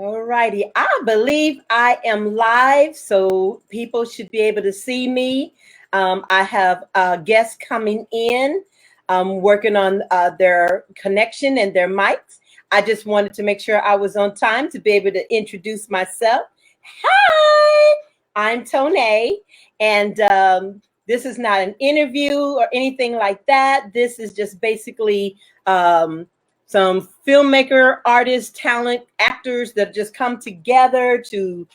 All righty. I believe I am live, so people should be able to see me. I have guests coming in, working on their connection and their mics. I just wanted to make sure I was on time to be able to introduce myself. Hi, I'm Ton'e, and this is not an interview or anything like that. This is just basically some filmmaker, artists, talent, actors that just come together to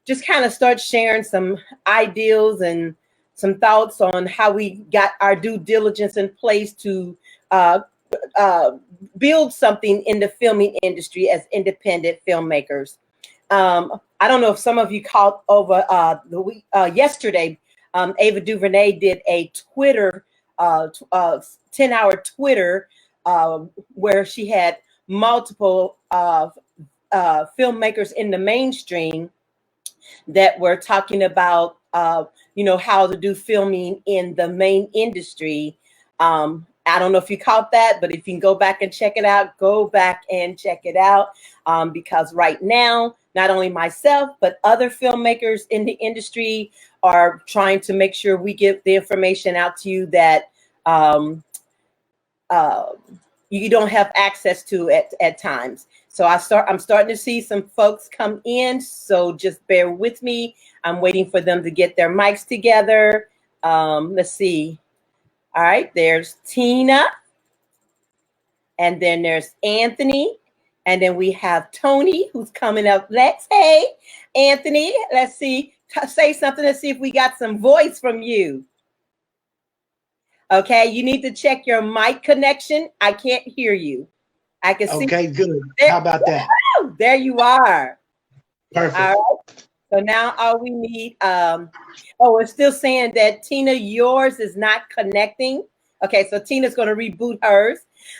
just kind of start sharing some ideals and some thoughts on how we got our due diligence in place to build something in the filming industry as independent filmmakers. I don't know if some of you caught over the week yesterday. Ava DuVernay did a Twitter 10-hour Twitter where she had multiple filmmakers in the mainstream that were talking about, how to do filming in the main industry. I don't know if you caught that, but if you can go back and check it out, go back and check it out. Because right now, not only myself, but other filmmakers in the industry are trying to make sure we get the information out to you that you don't have access to at times. So I'm starting to see some folks come in. So just bear with me. I'm waiting for them to get their mics together. Let's see. All right, there's Tina. And then there's Anthony. And then we have Tony who's coming up next. Hey, Anthony, let's see. Say something. Let's see if we got some voice from you. Okay, you need to check your mic connection. I can't hear you. I can see. Okay, good. There, how about that? There you are. Perfect. All right. So now all we need, it's still saying that Tina, yours is not connecting. Okay, so Tina's going to reboot hers.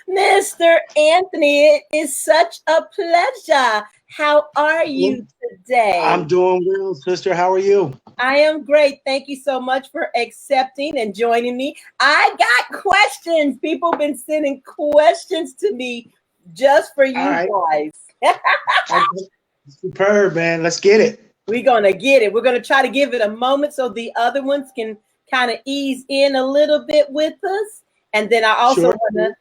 Mr. Anthony, it is such a pleasure. How are you today? I'm doing well, sister. How are you? I am great. Thank you so much for accepting and joining me. I got questions. People have been sending questions to me just for you guys. Superb, man. Let's get it. We're going to get it. We're going to try to give it a moment so the other ones can kind of ease in a little bit with us. And then I also want to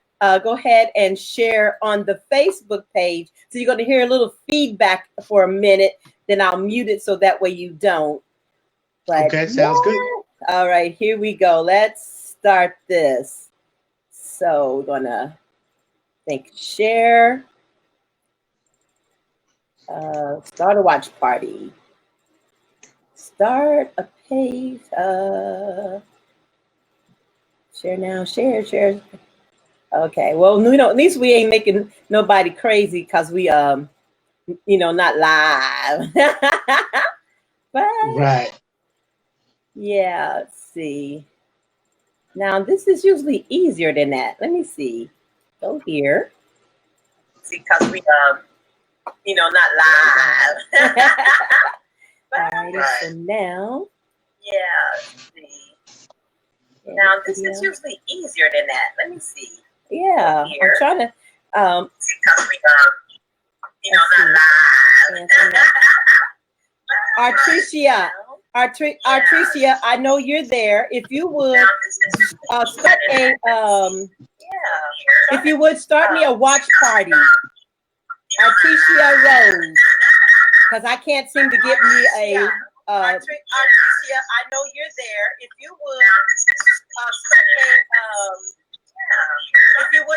go ahead and share on the Facebook page. So you're going to hear a little feedback for a minute. Then I'll mute it so that way you don't. But okay, sounds good. All right, here we go. Let's start this. So we're going to share. Start a watch party. Start a page. Share now. Share. Okay. Well, at least we ain't making nobody crazy because we not live. But right. Yeah. Let's see. Now this is usually easier than that. Let me see. Go here. Because we not live. All right, so now. Yeah, let's see. Now this is usually easier than that. Let me see. Yeah, I'm trying to because we not live. Artricia, I know you're there. If you would start if you would start me a watch party. Artricia Rose, because I can't seem to get me a. Artricia, I know you're there. If you would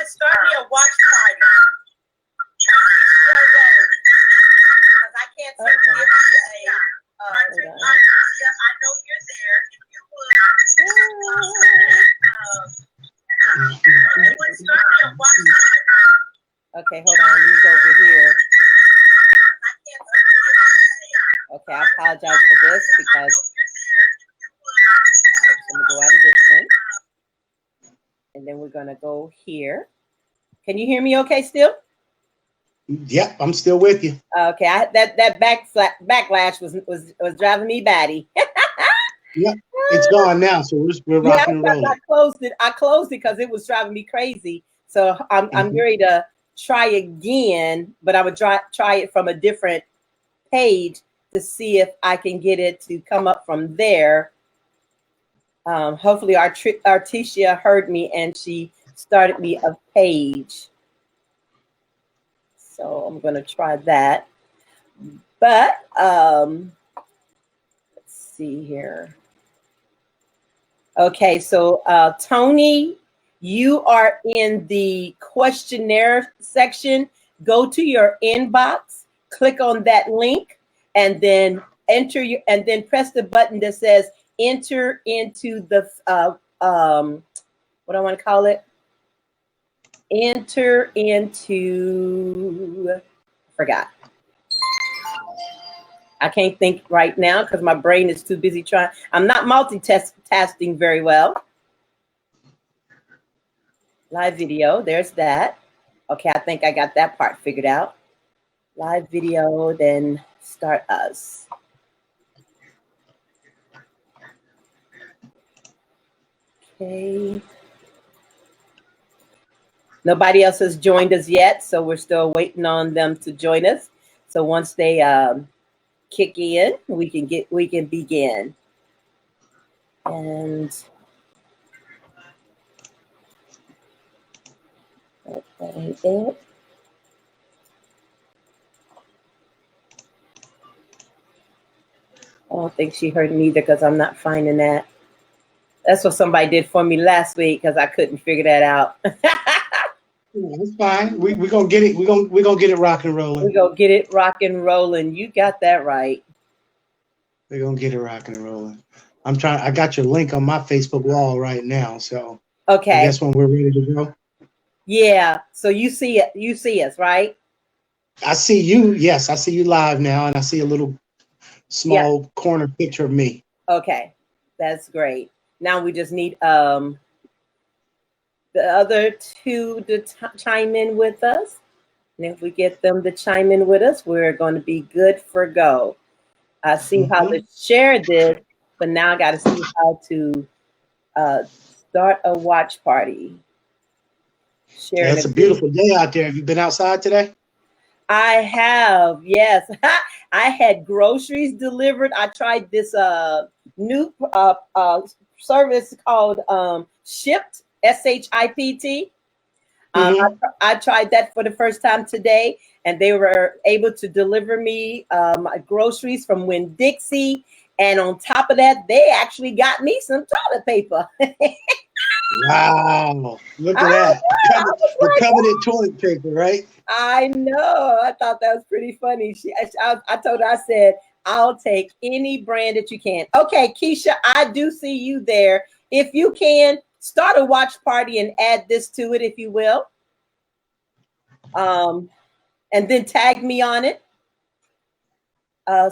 start me a watch party. Artricia Rose, because I can't seem to get me a. Artricia, I know you're there. If you would start me a watch party. Okay, hold on. Let me go over here. Okay, I apologize for this because I'm going to go out of this one. And then we're going to go here. Can you hear me okay still? Yep, I'm still with you. Okay, that backlash was driving me batty. Yeah, it's gone now, so we're rocking and rolling. I closed it because it was driving me crazy. So I'm ready to try again, but I would try it from a different page to see if I can get it to come up from there. Hopefully Artesia heard me and she started me a page. So I'm going to try that. But let's see here. Okay, so Tony, you are in the questionnaire section. Go to your inbox, click on that link, and then enter your, and then press the button that says enter into the what do I want to call it? Enter into, forgot. I can't think right now because my brain is too busy trying. I'm not multitasking very well. Live video, there's that. Okay, I think I got that part figured out. Live video, then start us. Okay. Nobody else has joined us yet, so we're still waiting on them to join us. So once they kick in, we can begin. And that ain't it. I don't think she heard me either because I'm not finding that. That's what somebody did for me last week because I couldn't figure that out. That's fine. We're gonna get it. We're gonna get it rock and rolling. We're gonna get it rock and rolling. You got that right. We're gonna get it rock and rolling. I got your link on my Facebook wall right now. So okay. I guess when we're ready to go. Yeah. So you see it. You see us, right? I see you. Yes, I see you live now, and I see a little small corner picture of me. Okay, that's great. Now we just need the other two to chime in with us. And if we get them to chime in with us, we're going to be good for go. I see how to share this, but now I got to see how to start a watch party. Yeah, it's a beautiful day out there. Have you been outside today? I have, yes. I had groceries delivered. I tried this new service called Shipt, SHIPT. I tried that for the first time today, and they were able to deliver me my groceries from Winn-Dixie. And on top of that, they actually got me some toilet paper. Wow, look at that. The coveted toilet paper, right? I know. I thought that was pretty funny. I told her, I said, I'll take any brand that you can. Okay, Keisha, I do see you there. If you can, start a watch party and add this to it, if you will. And then tag me on it.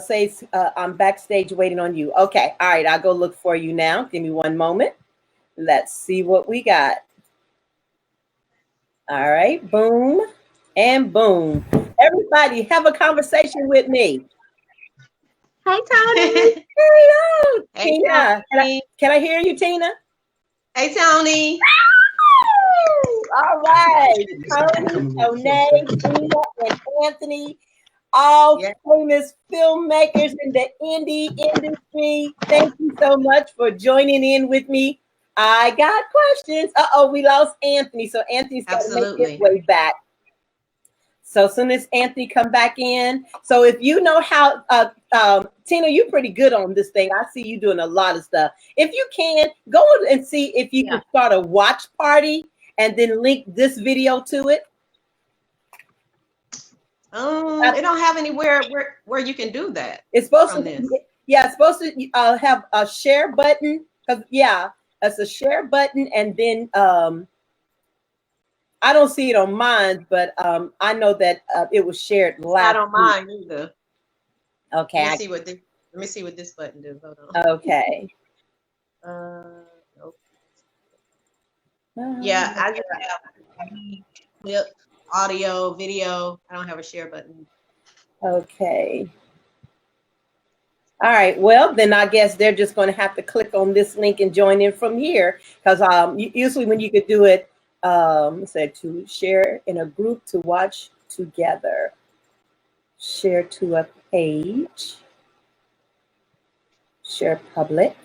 Say I'm backstage waiting on you. Okay, all right, I'll go look for you now. Give me one moment. Let's see what we got. All right, boom and boom. Everybody have a conversation with me. Hey, Tony. Hello, Hey, Tina. Can I hear you, Tina? Hey, Tony. All right. Tony, Ton'e, Tina, and Anthony, all famous filmmakers in the indie industry. Thank you so much for joining in with me. I got questions. Uh-oh, we lost Anthony. So Anthony's got to make his way back. So as soon as Anthony come back in. So if you know how, Tina, you're pretty good on this thing. I see you doing a lot of stuff. If you can, go and see if you can start a watch party and then link this video to it. It don't have anywhere where you can do that. It's supposed to, it's supposed to have a share button. It's a share button, and then I don't see it on mine, but I know that it was shared last. I don't mind either. Okay. Let me see what this button does. Hold on. Okay. Nope. Yeah, I just have clip, audio, video. I don't have a share button. Okay. All right. Well, then I guess they're just going to have to click on this link and join in from here, because usually when you could do it, say to share in a group to watch together. Share to a page. Share public.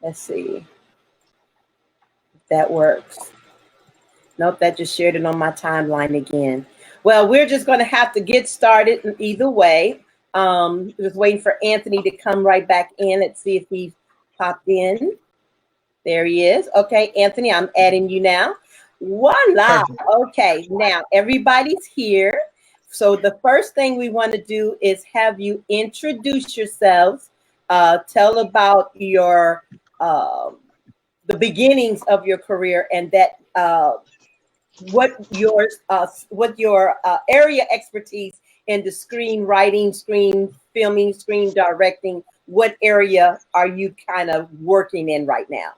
Let's see if that works. Nope, that just shared it on my timeline again. Well, we're just going to have to get started either way. Just waiting for Anthony to come right back in and see if he popped in. There he is. Okay, Anthony, I'm adding you now. Voila. Perfect. Okay, now everybody's here. So the first thing we want to do is have you introduce yourselves. Tell about your the beginnings of your career and that what your area expertise in the screenwriting, screen filming, screen directing. What area are you kind of working in right now?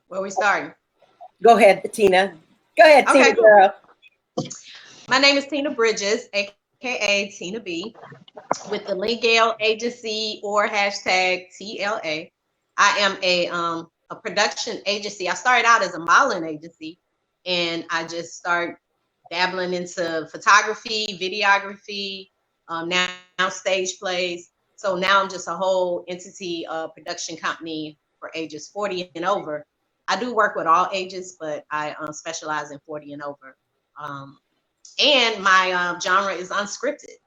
Where we starting? Go ahead, Tina. Go ahead, Okay, Tina, cool. girl. My name is Tina Bridges, aka Tina B, with the Legal Agency or hashtag TLA. I am a production agency. I started out as a modeling agency, and I just started dabbling into photography, videography, now stage plays. So now I'm just a whole entity production company for ages 40 and over. I do work with all ages, but I specialize in 40 and over. And my genre is unscripted.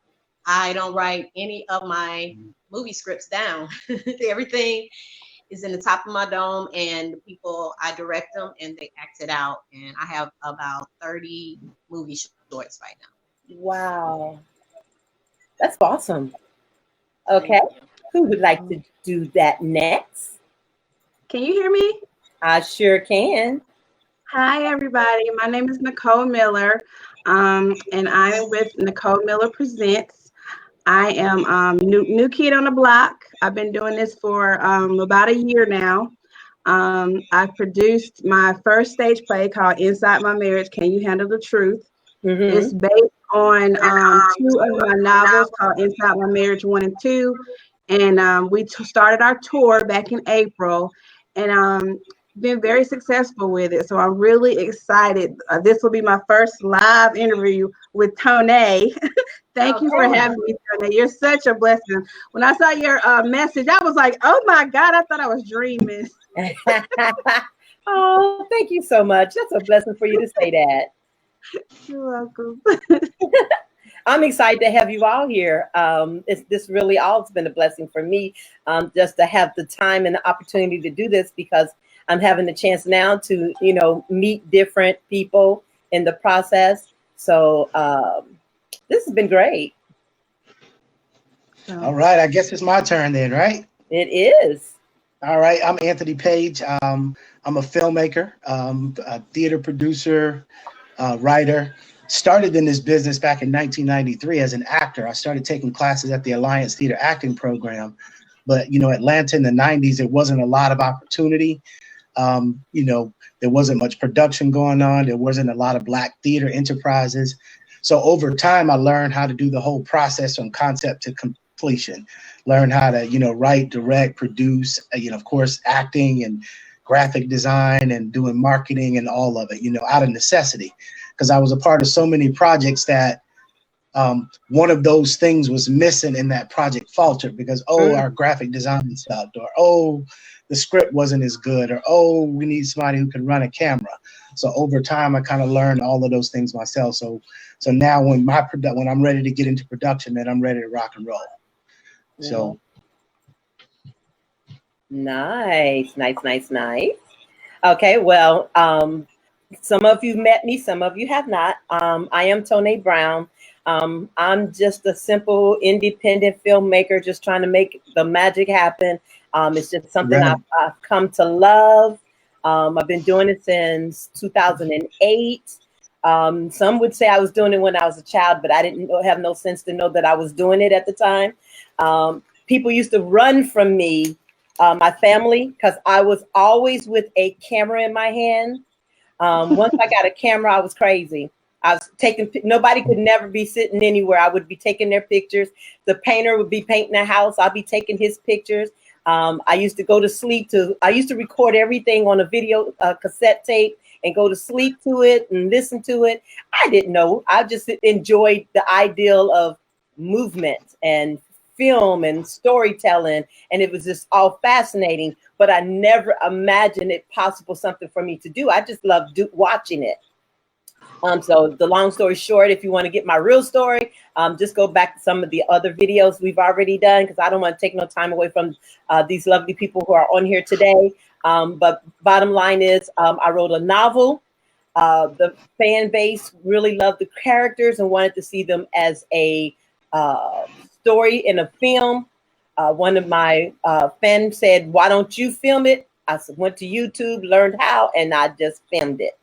I don't write any of my movie scripts down. Everything is in the top of my dome, and the people, I direct them and they act it out. And I have about 30 movie shorts right now. Wow. That's awesome. Okay. Who would like to do that next? Can you hear me? I sure can. Hi, everybody. My name is Nikole Miller, and I'm with Nikole Miller Presents. I am new kid on the block. I've been doing this for about a year now. I produced my first stage play called Inside My Marriage, Can You Handle the Truth? Mm-hmm. It's based on two of my novels called Inside My Marriage 1 and 2. And we started our tour back in April. And been very successful with it. So I'm really excited. This will be my first live interview with Ton'e. Thank you for having me, Ton'e. You're such a blessing. When I saw your message, I was like, oh my God, I thought I was dreaming. Oh, thank you so much. That's a blessing for you to say that. You're welcome. I'm excited to have you all here. This really all has been a blessing for me, just to have the time and the opportunity to do this, because I'm having the chance now to, meet different people in the process. So this has been great. All right, I guess it's my turn then, right? It is. All right, I'm Anthony Page. I'm a filmmaker, a theater producer, writer. Started in this business back in 1993 as an actor. I started taking classes at the Alliance Theater Acting Program. But, Atlanta in the 90s, there wasn't a lot of opportunity. There wasn't much production going on. There wasn't a lot of Black theater enterprises. So over time, I learned how to do the whole process from concept to completion. Learn how to, write, direct, produce, of course, acting and graphic design and doing marketing and all of it, out of necessity. Because I was a part of so many projects that one of those things was missing and that project faltered because, our graphic design stopped, or, the script wasn't as good, or, we need somebody who can run a camera. So over time, I kind of learned all of those things myself. So now when I'm ready to get into production, then I'm ready to rock and roll. So. Nice. Okay, well, some of you met me, some of you have not. I am Ton'e Brown. I'm just a simple independent filmmaker, just trying to make the magic happen. It's just something Right. I've come to love. I've been doing it since 2008. Some would say I was doing it when I was a child, but I didn't have no sense to know that I was doing it at the time. People used to run from me, my family, because I was always with a camera in my hand. Once I got a camera, I was crazy. I was nobody could never be sitting anywhere. I would be taking their pictures. The painter would be painting a house. I'd be taking his pictures. I used to go to sleep I used to record everything on a video cassette tape and go to sleep to it and listen to it. I didn't know. I just enjoyed the ideal of movement and film and storytelling. And it was just all fascinating, but I never imagined it possible something for me to do. I just loved watching it. So the long story short, if you want to get my real story, just go back to some of the other videos we've already done, because I don't want to take no time away from these lovely people who are on here today. But bottom line is, I wrote a novel. The fan base really loved the characters and wanted to see them as a story in a film. One of my fans said, "Why don't you film it?" I went to YouTube, learned how, and I just filmed it.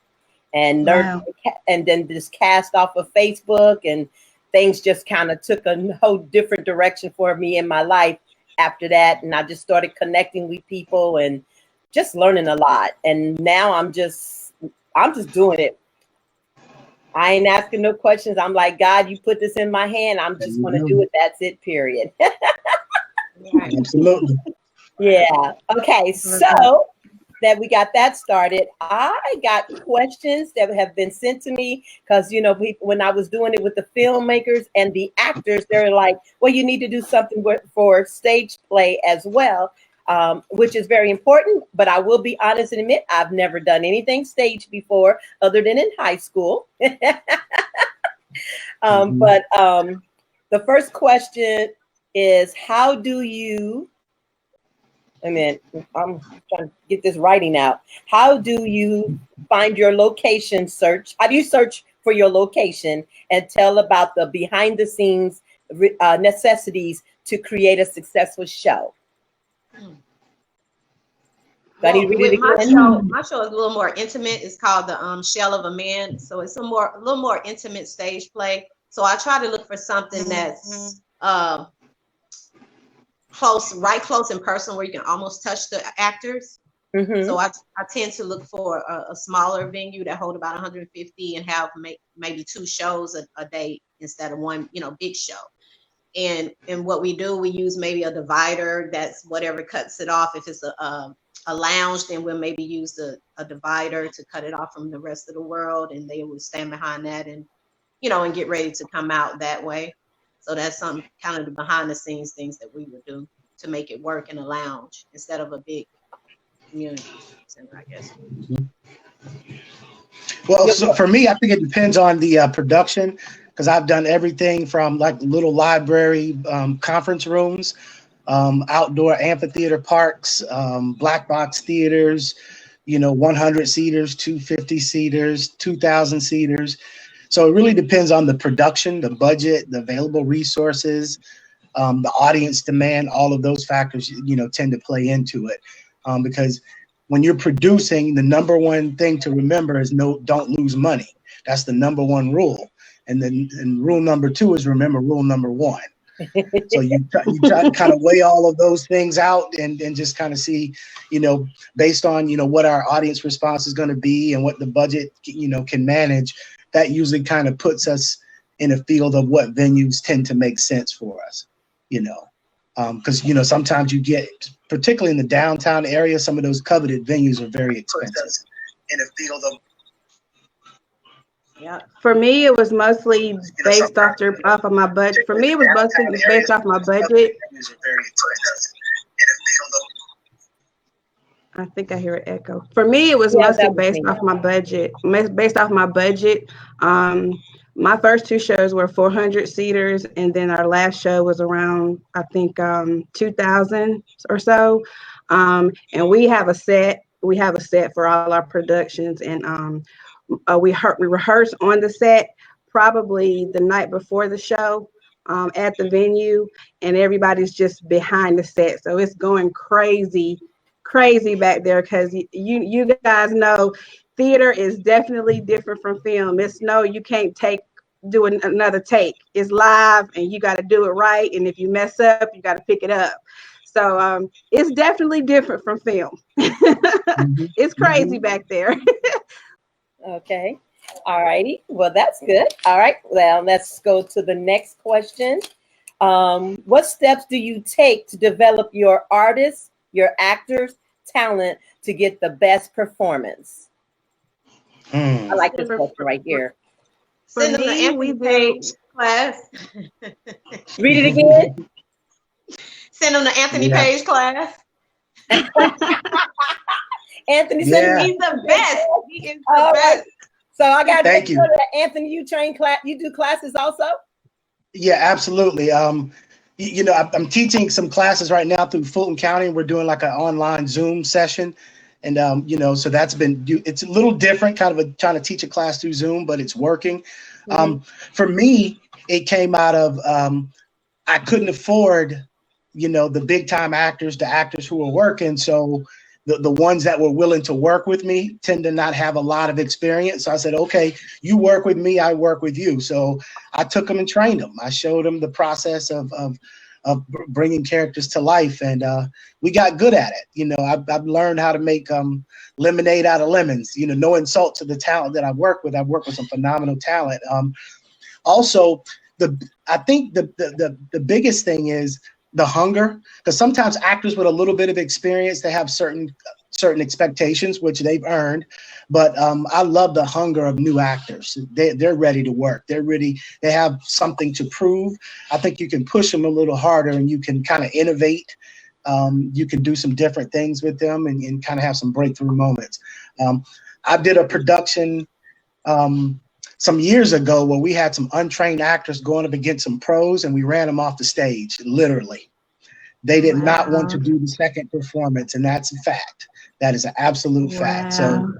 And learned, and then just cast off of Facebook, and things just kind of took a whole different direction for me in my life after that. And I just started connecting with people and just learning a lot. And now I'm just doing it. I ain't asking no questions. I'm like, God, you put this in my hand. I'm just going to do it. That's it, period. Absolutely. Yeah. Okay. So that we got that started, I got questions that have been sent to me because, you know, when I was doing it with the filmmakers and the actors, they're like, well, you need to do something for stage play as well, which is very important. But I will be honest and admit, I've never done anything stage before other than in high school. But the first question is, how do you, I'm trying to get this writing out. How do you find your location search? How do you search for your location and tell about the behind the scenes necessities to create a successful show? Well, with my show is a little more intimate. It's called the Shell of a Man. So it's a little more intimate stage play. So I try to look for something that's close and personal, where you can almost touch the actors. So I tend to look for a smaller venue that hold about 150 and have maybe 2 shows a day instead of one, big show. And what we do, we use maybe a divider that's whatever cuts it off. If it's a lounge, then we'll maybe use a divider to cut it off from the rest of the world, and they will stand behind that and and get ready to come out that way. So that's some kind of the behind the scenes things that we would do to make it work in a lounge instead of a big community center, I guess. Well, so for me, I think it depends on the production, because I've done everything from like little library conference rooms, outdoor amphitheater parks, black box theaters, 100 seaters, 250 seaters, 2,000 seaters. So it really depends on the production, the budget, the available resources, the audience demand. All of those factors, tend to play into it, because when you're producing, the number one thing to remember is don't lose money. That's the number one rule. And then rule number 2 is remember rule number 1. So you try to kind of weigh all of those things out and just kind of see, based on, what our audience response is going to be and what the budget, can manage. That usually kind of puts us in a field of what venues tend to make sense for us, because, sometimes you get, particularly in the downtown area, some of those coveted venues are very expensive. In a field of. Yeah. For me, it was mostly based off of my budget. For me, it was mostly based off my budget. I think I hear an echo. For me, it was mostly based off my budget. My first 2 shows were 400 seaters, and then our last show was around, I think, 2,000 or so. And we have a set. We have a set for all our productions, and we rehearse on the set probably the night before the show at the venue, and everybody's just behind the set. So it's going crazy back there, because you guys know theater is definitely different from film. It's you can't do another take. It's live and you got to do it right. And if you mess up, you got to pick it up. So it's definitely different from film. It's crazy back there. Okay. All righty. Well, that's good. All right. Well, let's go to the next question. What steps do you take to develop your artists, your actors' talent to get the best performance? I like this question right here. Send them the Anthony Page class. Read it again. Send them the Anthony Page class. Anthony Yeah. He's the best. He is the best. So I got to Thank you. Anthony, you train class. You do classes also? Yeah, absolutely. You know, I'm teaching some classes right now through Fulton County. We're doing like an online Zoom session. And, you know, so that's been, it's a little different, kind of trying to teach a class through Zoom, but it's working. For me, it came out of, I couldn't afford, you know, the big time actors, the actors who were working. So the ones that were willing to work with me tend to not have a lot of experience. So I said, okay, you work with me, I work with you. So I took them and trained them. I showed them the process of bringing characters to life, and we got good at it. You know, I've learned how to make lemonade out of lemons. You know, no insult to the talent that I work with. I've worked with some phenomenal talent. Also, I think the biggest thing is the hunger, because sometimes actors with a little bit of experience, they have certain expectations, which they've earned. But I love the hunger of new actors. They're ready to work. They have something to prove. I think you can push them a little harder, and you can kind of innovate. You can do some different things with them and kind of have some breakthrough moments. I did a production some years ago where we had some untrained actors going up against some pros, and we ran them off the stage, literally. They did not want to do the second performance, and that's a fact. That is an absolute fact. So,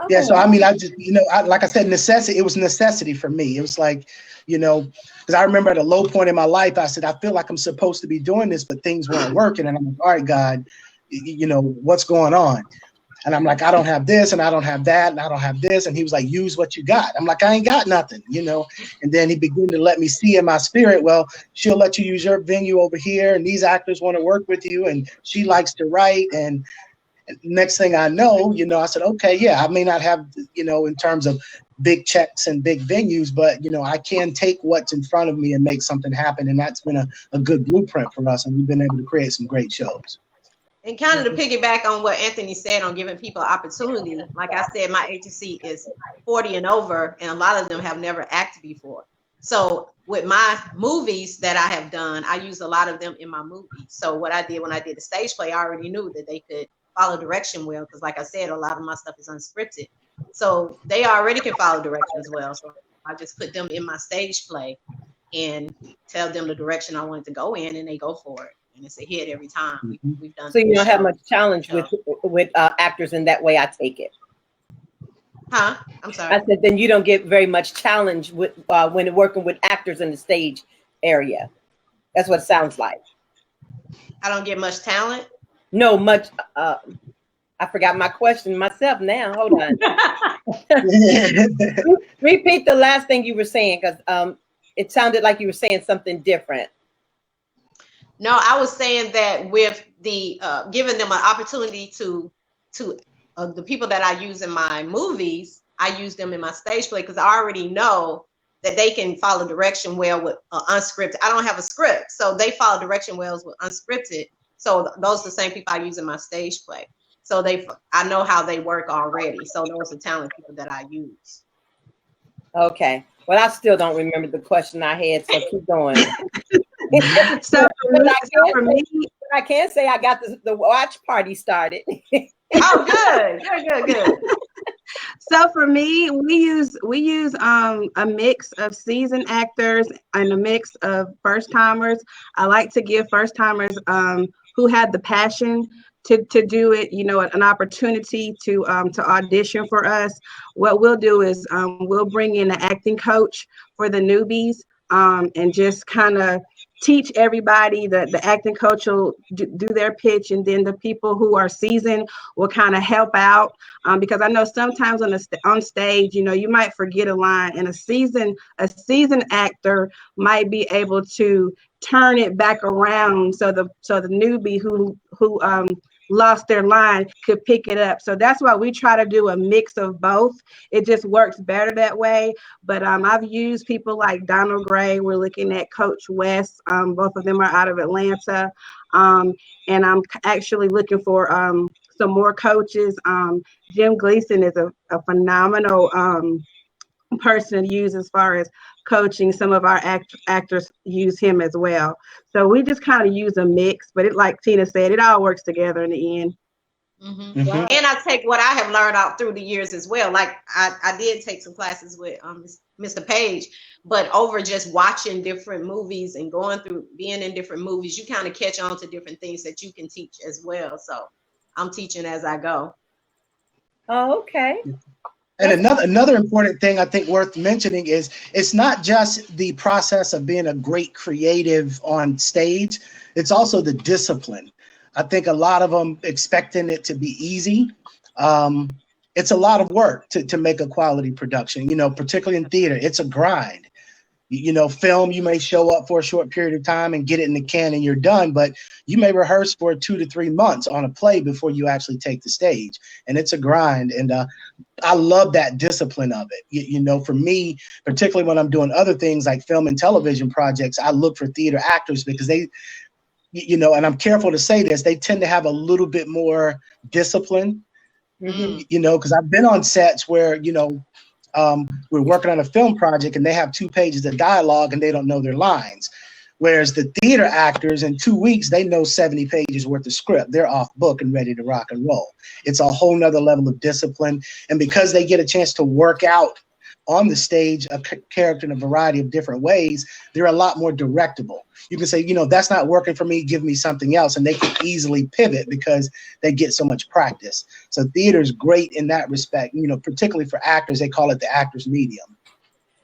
yeah, so I mean, I just, you know, like I said, necessity, it was necessity for me. It was like, you know, because I remember at a low point in my life, I said, I feel like I'm supposed to be doing this, but things weren't working. And I'm like, all right, God, you know, what's going on? And I'm like, I don't have this, and I don't have that, and I don't have this. And he was like, use what you got. I'm like, I ain't got nothing, you know. And then he began to let me see in my spirit, well, she'll let you use your venue over here, and these actors want to work with you, and she likes to write. And next thing I know, you know, I said, okay, yeah, I may not have, you know, in terms of big checks and big venues, but, you know, I can take what's in front of me and make something happen. And that's been a good blueprint for us. And we've been able to create some great shows. And kind of to piggyback on what Anthony said on giving people opportunity, like I said, my agency is 40 and over, and a lot of them have never acted before. So with my movies that I have done, I use a lot of them in my movies. So what I did when I did the stage play, I already knew that they could follow direction well, because like I said, a lot of my stuff is unscripted. So they already can follow direction as well. So I just put them in my stage play and tell them the direction I wanted to go in, and they go for it. And it's a hit every time. We've done. So you don't have much challenge with actors in that way, I take it. Huh? I'm sorry. I said then you don't get very much challenge with when working with actors in the stage area. That's what it sounds like. I don't get much talent. No, much. I forgot my question myself now. Hold on. Repeat the last thing you were saying, because it sounded like you were saying something different. No, I was saying that with the giving them an opportunity to the people that I use in my movies, I use them in my stage play because I already know that they can follow direction well with unscripted. I don't have a script, so they follow direction well with unscripted. So those are the same people I use in my stage play. So I know how they work already. So those are talented people that I use. Okay. Well, I still don't remember the question I had, so keep going. So for me, I can say I got the watch party started. Oh, good. So for me, we use a mix of seasoned actors and a mix of first timers. I like to give first timers who had the passion to do it, you know, an opportunity to audition for us. What we'll do is we'll bring in an acting coach for the newbies and just kind of teach everybody. The acting coach will do their pitch, and then the people who are seasoned will kind of help out because I know sometimes on stage, you know, you might forget a line, and a seasoned actor might be able to turn it back around so the newbie who lost their line could pick it up. So that's why we try to do a mix of both. It just works better that way. But I've used people like Donald Gray. We're looking at Coach West. Both of them are out of Atlanta. And I'm actually looking for some more coaches. Jim Gleason is a phenomenal person to use as far as coaching. Some of our actors use him as well. So we just kind of use a mix, but it, like Tina said, it all works together in the end. Mm-hmm. Wow. And I take what I have learned out through the years as well. Like I did take some classes with Mr. Page, but over just watching different movies and going through being in different movies, you kind of catch on to different things that you can teach as well. So I'm teaching as I go. Oh, okay. And another important thing I think worth mentioning is it's not just the process of being a great creative on stage, it's also the discipline. I think a lot of them expecting it to be easy. It's a lot of work to make a quality production, you know, particularly in theater. It's a grind. You know, film, you may show up for a short period of time and get it in the can and you're done, but you may rehearse for 2 to 3 months on a play before you actually take the stage. And it's a grind. And I love that discipline of it. You know, for me, particularly when I'm doing other things like film and television projects, I look for theater actors because they, you know, and I'm careful to say this, they tend to have a little bit more discipline, you know, because I've been on sets where, you know, we're working on a film project and they have 2 pages of dialogue and they don't know their lines. Whereas the theater actors in 2 weeks, they know 70 pages worth of script. They're off book and ready to rock and roll. It's a whole nother level of discipline. And because they get a chance to work out on the stage a character in a variety of different ways, they're a lot more directable. You can say, you know, that's not working for me, give me something else. And they can easily pivot because they get so much practice. So theater is great in that respect, you know, particularly for actors. They call it the actor's medium.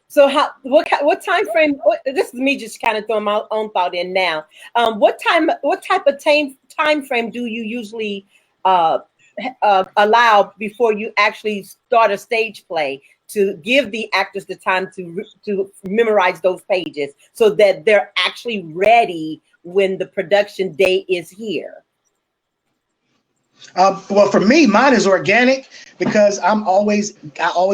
So what time frame? This is me just kind of throwing my own thought in now. What type of time frame do you usually allow before you actually start a stage play to give the actors the time to memorize those pages so that they're actually ready when the production day is here? Well, for me, mine is organic because I always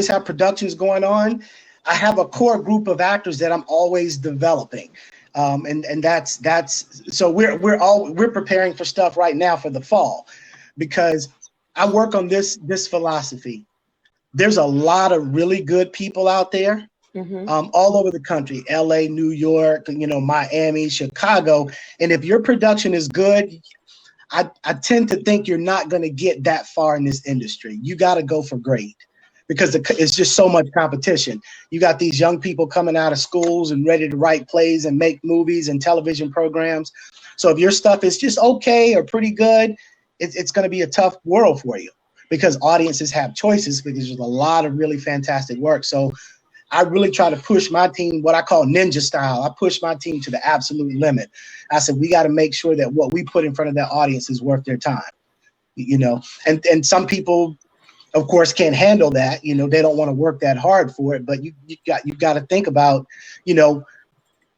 have productions going on. I have a core group of actors that I'm always developing. And that's so we're preparing for stuff right now for the fall because I work on this philosophy. There's a lot of really good people out there all over the country, LA, New York, you know, Miami, Chicago. And if your production is good, I tend to think you're not going to get that far in this industry. You got to go for great because it's just so much competition. You got these young people coming out of schools and ready to write plays and make movies and television programs. So if your stuff is just okay or pretty good, it's going to be a tough world for you because audiences have choices because there's a lot of really fantastic work. So I really try to push my team, what I call ninja style. I push my team to the absolute limit. I said, we got to make sure that what we put in front of that audience is worth their time, you know, and some people, of course, can't handle that. You know, they don't want to work that hard for it, but you've got to think about, you know,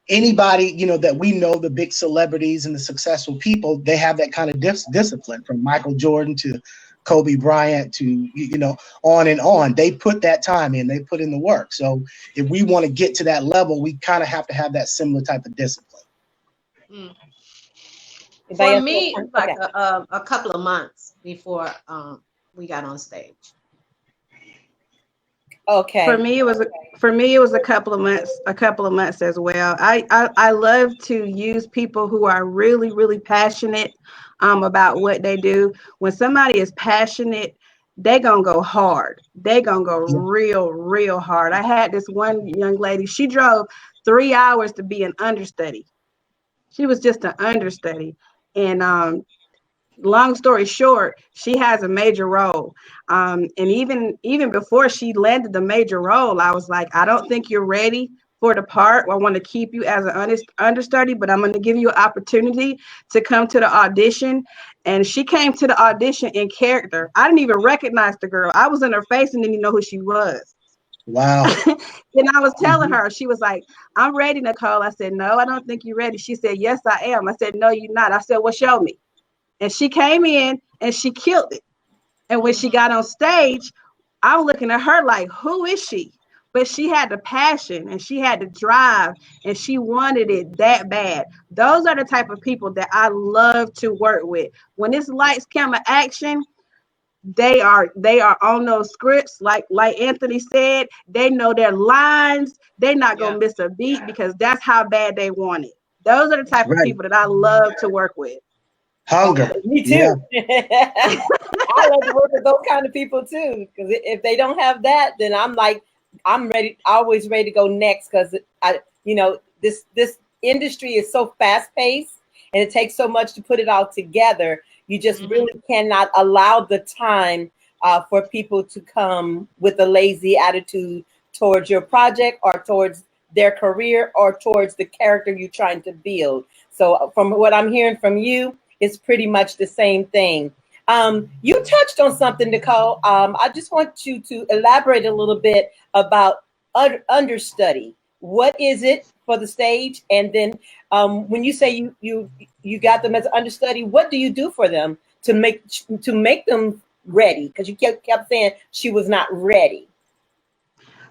anybody, you know, that we know, the big celebrities and the successful people, they have that kind of discipline, from Michael Jordan to Kobe Bryant to, you know, on and on. They put that time in, they put in the work. So if we want to get to that level, we kind of have to have that similar type of discipline. For me, like a couple of months before we got on stage. Okay. For me, it was a couple of months as well. I love to use people who are really, really passionate about what they do. When somebody is passionate, they gonna go hard. They gonna go real, real hard. I had this one young lady, she drove 3 hours to be an understudy. She was just an understudy. And long story short, she has a major role. And even before she landed the major role, I was like, I don't think you're ready for the part. I want to keep you as an understudy, but I'm going to give you an opportunity to come to the audition. And she came to the audition in character. I didn't even recognize the girl. I was in her face and didn't even know who she was. Wow. And I was telling her, she was like, I'm ready, Nikole. I said, no, I don't think you're ready. She said, yes, I am. I said, no, you're not. I said, well, show me. And she came in, and she killed it. And when she got on stage, I was looking at her like, who is she? But she had the passion and she had the drive and she wanted it that bad. Those are the type of people that I love to work with. When it's lights, camera, action, they are on those scripts. Like Anthony said, they know their lines. They're not gonna miss a beat because that's how bad they want it. Those are the type of people that I love to work with. Hunger. Me too. Yeah. I love to work with those kind of people too, because if they don't have that, then I'm like, I'm ready, always ready to go next, because this industry is so fast paced and it takes so much to put it all together. You just really cannot allow the time for people to come with a lazy attitude towards your project or towards their career or towards the character you're trying to build. So from what I'm hearing from you, it's pretty much the same thing. You touched on something, Nikole. I just want you to elaborate a little bit about understudy. What is it for the stage? And then when you say you got them as an understudy, what do you do for them to make them ready? Because you kept saying she was not ready.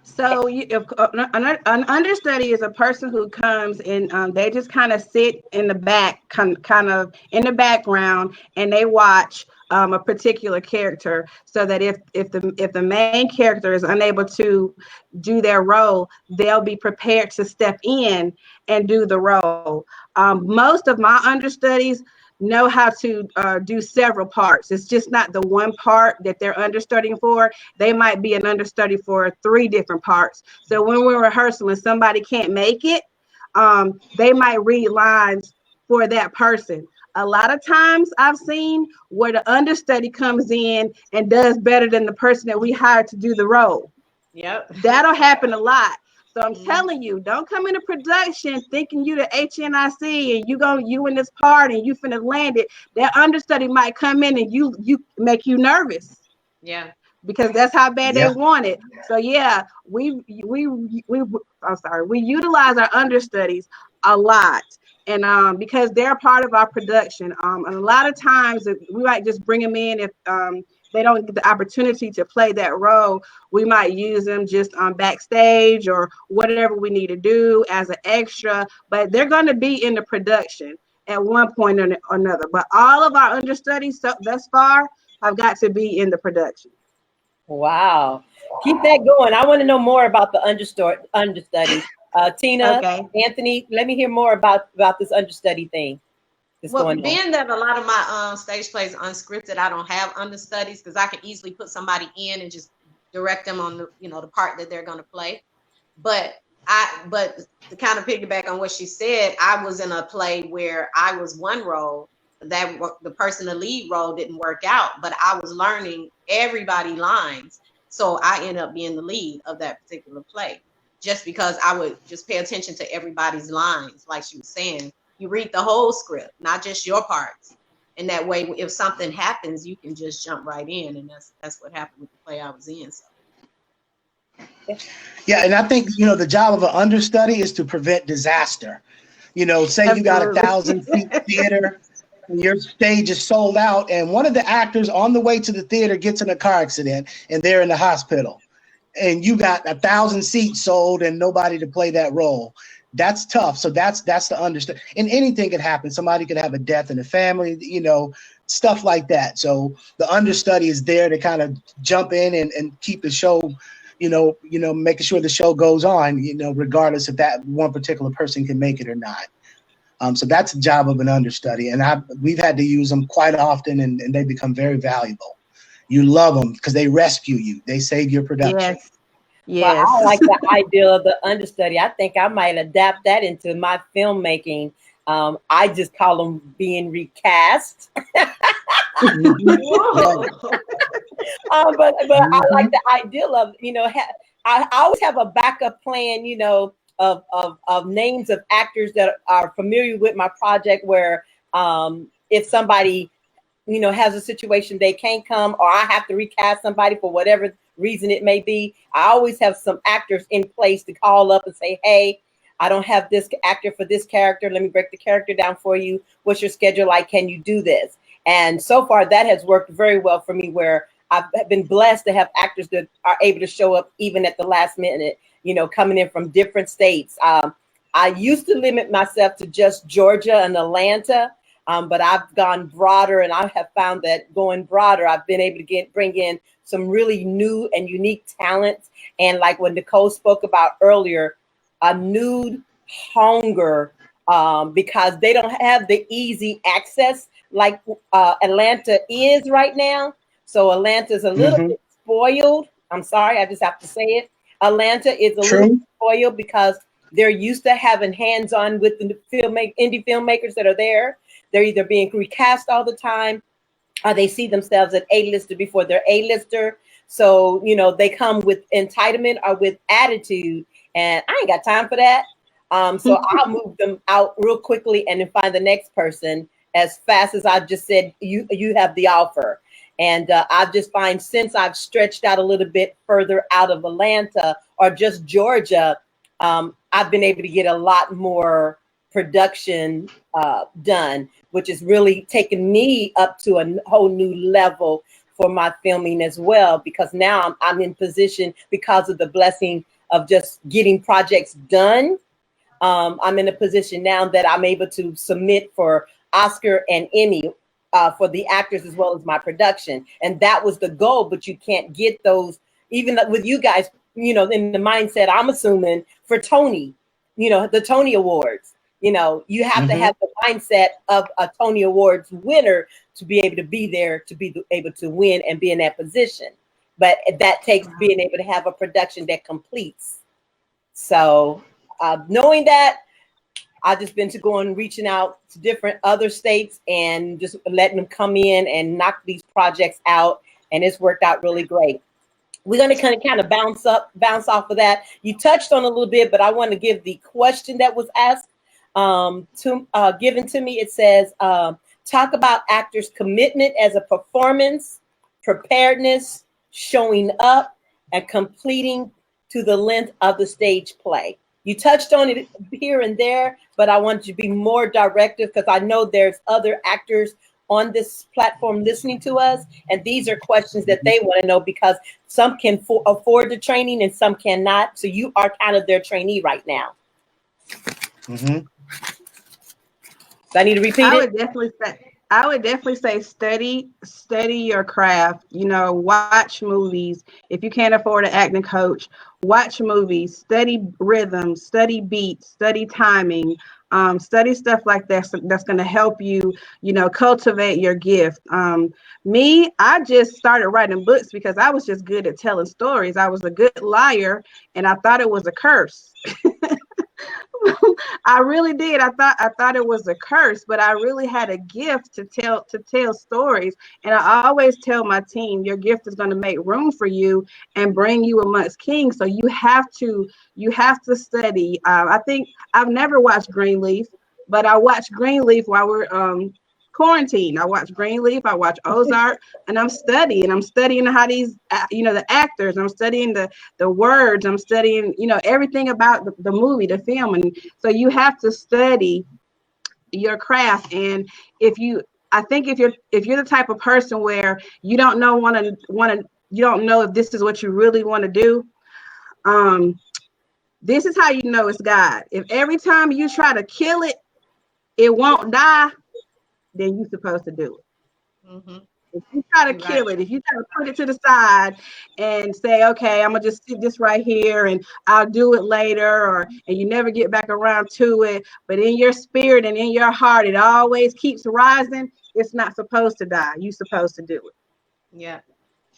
So an understudy is a person who comes and they just kind of sit in the back, kind of in the background, and they watch a particular character, so that if the main character is unable to do their role, they'll be prepared to step in and do the role. Most of my understudies know how to do several parts. It's just not the one part that they're understudying for. They might be an understudy for 3 different parts. So when we're rehearsing, when somebody can't make it, they might read lines for that person. A lot of times I've seen where the understudy comes in and does better than the person that we hired to do the role. Yep. That'll happen a lot. So I'm telling you, don't come into production thinking you the HNIC and you in this part and you finna land it. That understudy might come in and you make you nervous. Yeah. Because that's how bad they want it. So yeah, we utilize our understudies a lot. And because they're part of our production. And a lot of times we might just bring them in if they don't get the opportunity to play that role. We might use them just backstage or whatever we need to do as an extra, but they're going to be in the production at one point or another. But all of our understudies thus far have got to be in the production. Wow. Keep that going. I want to know more about the understudy. Tina, okay. Anthony, let me hear more about this understudy thing. Well, being that a lot of my stage plays are unscripted, I don't have understudies because I can easily put somebody in and just direct them on the part that they're going to play. But to kind of piggyback on what she said, I was in a play where I was one role that the lead role didn't work out, but I was learning everybody's lines. So I ended up being the lead of that particular play just because I would just pay attention to everybody's lines. Like she was saying, you read the whole script, not just your parts. And that way, if something happens, you can just jump right in. And that's what happened with the play I was in. So. Yeah, and I think, the job of an understudy is to prevent disaster. Say you got a 1,000-seat theater and your stage is sold out, and one of the actors on the way to the theater gets in a car accident and they're in the hospital. And you got 1,000 seats sold and nobody to play that role. That's tough. So that's the understudy. And anything could happen. Somebody could have a death in the family, stuff like that. So the understudy is there to kind of jump in and keep the show, making sure the show goes on, regardless if that one particular person can make it or not. So that's the job of an understudy. And we've had to use them quite often, and they become very valuable. You love them because they rescue you. They save your production. Yes. Well, I like the idea of the understudy. I think I might adapt that into my filmmaking. I just call them being recast. But I like the idea of, I always have a backup plan, of names of actors that are familiar with my project where if somebody, has a situation they can't come, or I have to recast somebody for whatever reason it may be, I always have some actors in place to call up and say, hey, I don't have this actor for this character. Let me break the character down for you. What's your schedule like? Can you do this? And so far that has worked very well for me, where I've been blessed to have actors that are able to show up even at the last minute, coming in from different states. I used to limit myself to just Georgia and Atlanta, but I've gone broader, and I have found that going broader, I've been able to bring in some really new and unique talents. And like what Nikole spoke about earlier, a new hunger, because they don't have the easy access like Atlanta is right now. So Atlanta's a little bit spoiled. I'm sorry, I just have to say it. Atlanta is a little bit spoiled because they're used to having hands-on with the indie filmmakers that are there. They're either being recast all the time, or they see themselves as A-lister before they're A-lister. So, they come with entitlement or with attitude, and I ain't got time for that. So I'll move them out real quickly and then find the next person as fast as I just said, you have the offer. And I just find, since I've stretched out a little bit further out of Atlanta or just Georgia, I've been able to get a lot more production done, which is really taken me up to a whole new level for my filming as well, because now I'm in position, because of the blessing of just getting projects done. I'm in a position now that I'm able to submit for Oscar and Emmy for the actors as well as my production. And that was the goal, but you can't get those, even with you guys, in the mindset, I'm assuming, for Tony, the Tony Awards. You have to have the mindset of a Tony Awards winner to be able to be there, to be able to win and be in that position. But that takes being able to have a production that completes. So knowing that, I've just been reaching out to different other states and just letting them come in and knock these projects out. And it's worked out really great. We're going to kind of bounce off of that. You touched on a little bit, but I want to give the question that was asked given to me. It says, talk about actors' commitment as a performance, preparedness, showing up, and completing to the length of the stage play. You touched on it here and there, but I want you to be more directive, because I know there's other actors on this platform listening to us, and these are questions that they want to know, because some can afford the training and some cannot. So you are kind of their trainee right now. So I need to repeat it. I would definitely say study your craft. Watch movies. If you can't afford an acting coach, watch movies, study rhythm, study beats, study timing, study stuff like that. That's going to help you, cultivate your gift. I just started writing books because I was just good at telling stories. I was a good liar, and I thought it was a curse. I really did. I thought it was a curse, but I really had a gift to tell stories. And I always tell my team, your gift is going to make room for you and bring you amongst kings. So you have to study. I think I've never watched Greenleaf, but I watched Greenleaf while we're quarantine. I watch Greenleaf, I watch Ozark, and I'm studying how these, the actors, I'm studying the words, I'm studying, everything about the movie, the film. And so you have to study your craft. And I think if you're the type of person where you don't know, you don't know if this is what you really want to do, this is how you know it's God. If every time you try to kill it, it won't die, then you're supposed to do it. If you try to kill it, if you try to put it to the side and say, okay, I'm gonna just sit this right here and I'll do it later, and you never get back around to it, but in your spirit and in your heart, it always keeps rising, it's not supposed to die. You're supposed to do it. Yeah.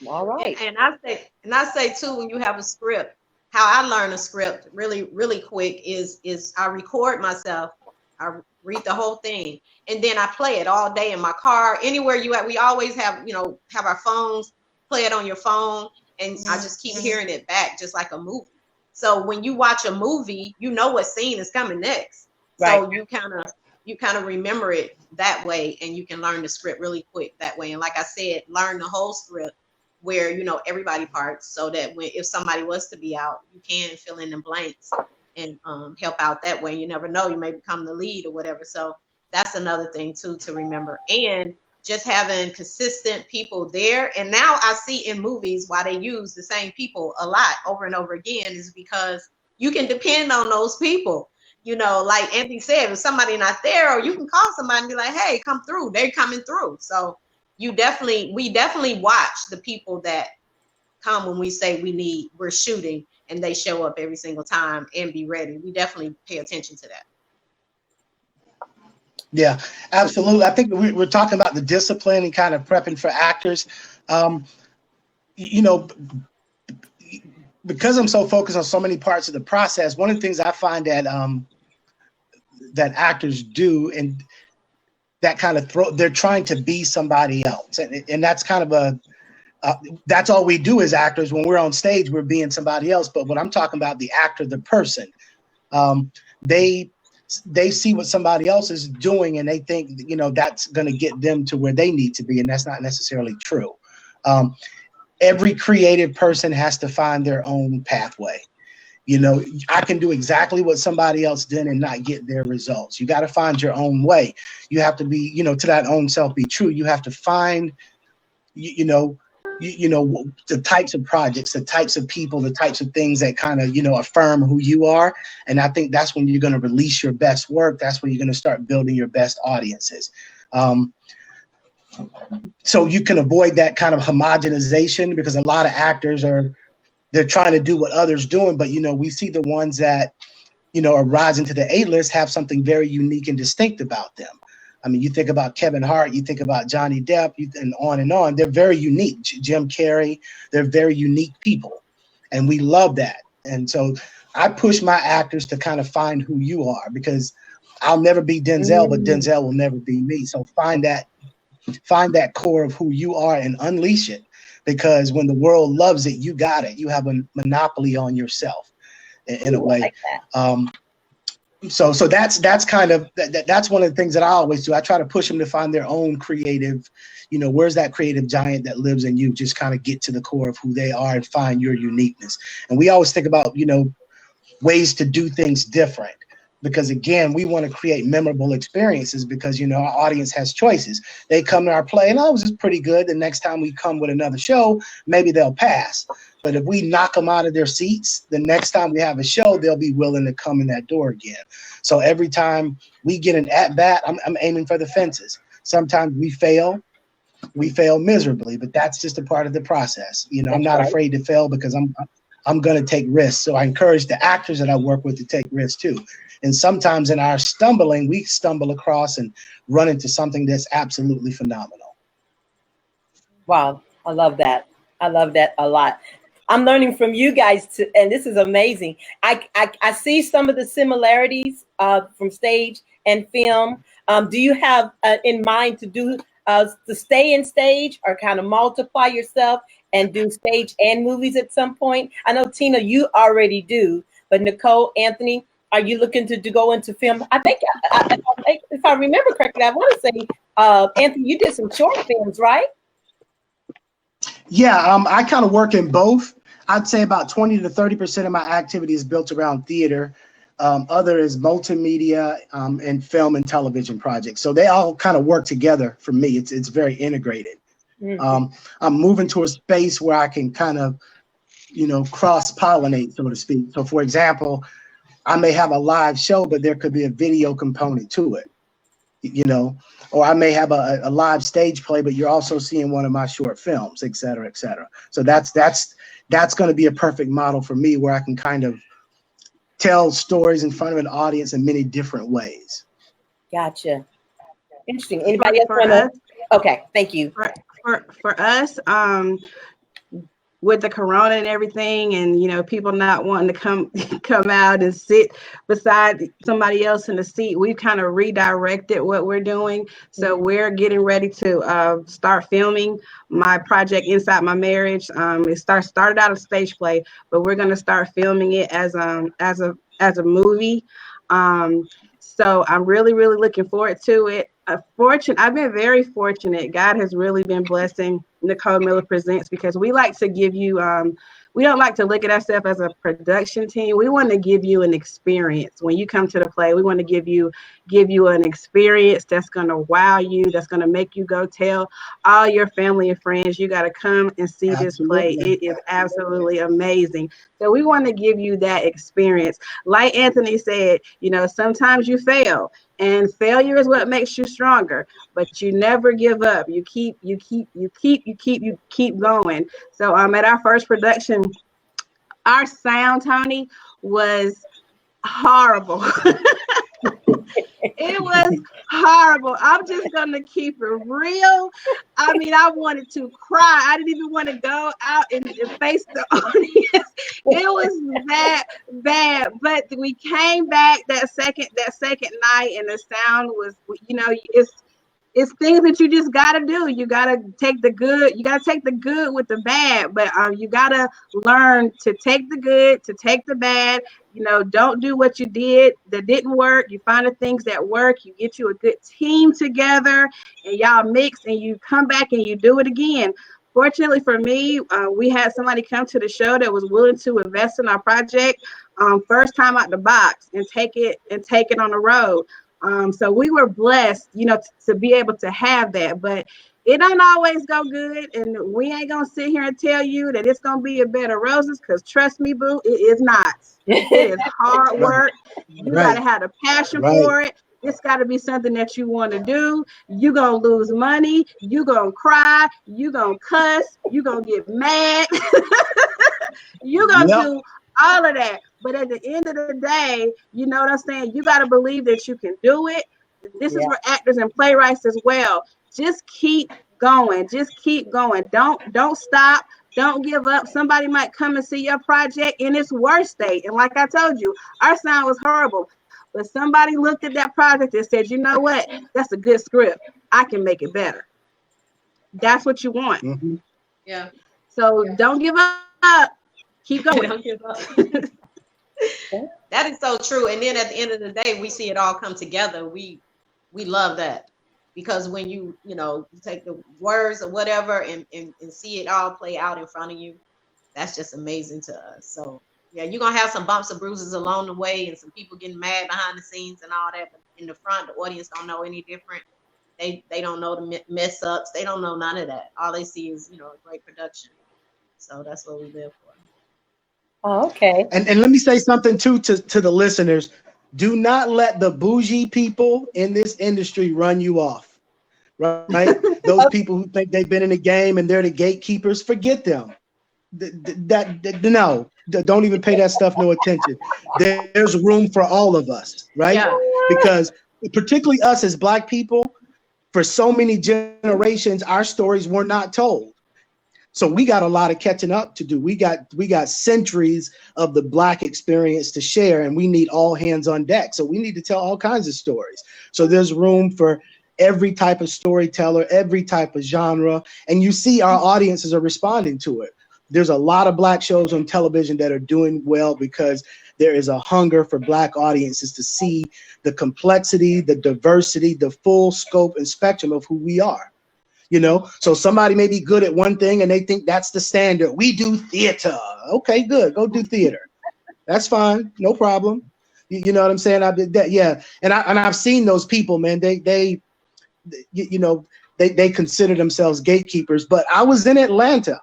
All right. And I say too, when you have a script, how I learn a script really, really quick is I record myself. I read the whole thing, and then I play it all day in my car, anywhere you at. We always have our phones, play it on your phone, and I just keep hearing it back, just like a movie. So when you watch a movie, you know what scene is coming next. Right. So you kind of remember it that way, and you can learn the script really quick that way. And like I said, learn the whole script where everybody parts, so that if somebody was to be out, you can fill in the blanks and help out that way. You never know, you may become the lead or whatever. So that's another thing too to remember. And just having consistent people there. And now I see in movies why they use the same people a lot over and over again is because you can depend on those people. You know, like Anthony said, if somebody not there, or you can call somebody and be like, hey, come through. They're coming through. So we definitely watch the people that come when we say we're shooting, and they show up every single time and be ready. We definitely pay attention to that. Yeah, absolutely. I think we're talking about the discipline and kind of prepping for actors. You know, because I'm so focused on so many parts of the process, one of the things I find that that actors do, and that kind of they're trying to be somebody else, and that's kind of that's all we do as actors. When we're on stage, we're being somebody else. But when I'm talking about the actor, the person, they see what somebody else is doing, and they think, you know, that's going to get them to where they need to be, and that's not necessarily true. Every creative person has to find their own pathway. You know, I can do exactly what somebody else did and not get their results. You got to find your own way. You have to be, you know, to that own self, be true. You have to find, you know, the types of projects, the types of people, the types of things that kind of, you know, affirm who you are. And I think that's when you're going to release your best work. That's when you're going to start building your best audiences. So you can avoid that kind of homogenization, because a lot of actors they're trying to do what others doing. But, you know, we see the ones that, you know, are rising to the A-list have something very unique and distinct about them. I mean, you think about Kevin Hart, you think about Johnny Depp, and on and on. They're very unique. Jim Carrey, they're very unique people. And we love that. And so I push my actors to kind of find who you are, because I'll never be Denzel, but Denzel will never be me. So find that core of who you are and unleash it, because when the world loves it, you got it. You have a monopoly on yourself in a way. Like that. So that's kind of that's one of the things that I always do. I try to push them to find their own creative, you know, where's that creative giant that lives in you? Just kind of get to the core of who they are and find your uniqueness. And we always think about, you know, ways to do things different, because again, we want to create memorable experiences, because, you know, our audience has choices. They come to our play and, oh, this is pretty good. The next time we come with another show, maybe they'll pass. But if we knock them out of their seats, the next time we have a show, they'll be willing to come in that door again. So every time we get an at-bat, I'm aiming for the fences. Sometimes we fail miserably, but that's just a part of the process. You know, I'm not afraid to fail, because I'm going to take risks. So I encourage the actors that I work with to take risks too. And sometimes in our stumbling, we stumble across and run into something that's absolutely phenomenal. Wow, I love that. I love that a lot. I'm learning from you guys too, and this is amazing. I see some of the similarities from stage and film. Do you have in mind to do to stay in stage, or kind of multiply yourself and do stage and movies at some point? I know, Tina, you already do, but Nikole, Anthony, are you looking to go into film? I think if I remember correctly, I want to say, Anthony, you did some short films, right? Yeah, I kind of work in both. I'd say about 20 to 30% of my activity is built around theater. Other is multimedia and film and television projects. So they all kind of work together for me. It's very integrated. Mm-hmm. I'm moving to a space where I can kind of, you know, cross-pollinate, so to speak. So for example, I may have a live show, but there could be a video component to it, you know, or I may have a live stage play, but you're also seeing one of my short films, et cetera, et cetera. So that's going to be a perfect model for me, where I can kind of tell stories in front of an audience in many different ways. Gotcha. Interesting. Anybody else want to? Okay, thank you. For us, with the corona and everything, and, you know, people not wanting to come out and sit beside somebody else in the seat, we've kind of redirected what we're doing. So we're getting ready to start filming my project Inside My Marriage. It started out a stage play, but we're going to start filming it as a movie. So I'm really, really looking forward to it. I've been very fortunate. God has really been blessing Nikole Miller Presents, because we like to give you, we don't like to look at ourselves as a production team. We want to give you an experience. When you come to the play, we want to give you an experience that's going to wow you, that's going to make you go tell all your family and friends, you got to come and see this play. It is absolutely amazing. So we want to give you that experience. Like Anthony said, you know, sometimes you fail, and failure is what makes you stronger, but you never give up. You keep going. So at our first production, our sound, Tony, was horrible. It was horrible. I'm just gonna keep it real. I mean, I wanted to cry. I didn't even want to go out and face the audience. It was that bad. But we came back that second night, and the sound was, you know, it's things that you just got to do. You got to take the good. You got to take the good with the bad, but you got to learn to take the good, to take the bad. You know, don't do what you did that didn't work. You find the things that work. You get you a good team together, and y'all mix, and you come back and you do it again. Fortunately for me, we had somebody come to the show that was willing to invest in our project first time out the box and take it on the road. So we were blessed, you know, to be able to have that, but it don't always go good. And we ain't going to sit here and tell you that it's going to be a bed of roses, because trust me, boo, it is not. It is hard work. You got to have a passion for it. It's got to be something that you want to do. You're going to lose money. You're going to cry. You're going to cuss. You're going to get mad. You're going to do all of that. But at the end of the day, you know what I'm saying? You got to believe that you can do it. This is for actors and playwrights as well. Just keep going. Just keep going. Don't stop. Don't give up. Somebody might come and see your project in its worst state. And like I told you, our sound was horrible. But somebody looked at that project and said, you know what? That's a good script. I can make it better. That's what you want. Mm-hmm. Yeah. So don't give up. Keep going. Don't give up. That is so true. And then at the end of the day, we see it all come together. We love that, because when you take the words or whatever and see it all play out in front of you, that's just amazing to us. So yeah, you're gonna have some bumps and bruises along the way, and some people getting mad behind the scenes and all that. But in the front, the audience don't know any different. They don't know the mess ups. They don't know none of that. All they see is a great production. So that's what we live for. Oh, okay. And let me say something too to the listeners. Do not let the bougie people in this industry run you off, right? Those people who think they've been in the game and they're the gatekeepers, forget them. No, don't even pay that stuff no attention. There's room for all of us, right? Yeah. Because particularly us as Black people, for so many generations, our stories were not told. So we got a lot of catching up to do. We got centuries of the Black experience to share, and we need all hands on deck. So we need to tell all kinds of stories. So there's room for every type of storyteller, every type of genre, and you see our audiences are responding to it. There's a lot of Black shows on television that are doing well because there is a hunger for Black audiences to see the complexity, the diversity, the full scope and spectrum of who we are. So somebody may be good at one thing and they think that's the standard. We do theater. Okay, good. Go do theater. That's fine. No problem. You know what I'm saying? I did that. Yeah. And I've seen those people, man. They consider themselves gatekeepers. But I was in Atlanta.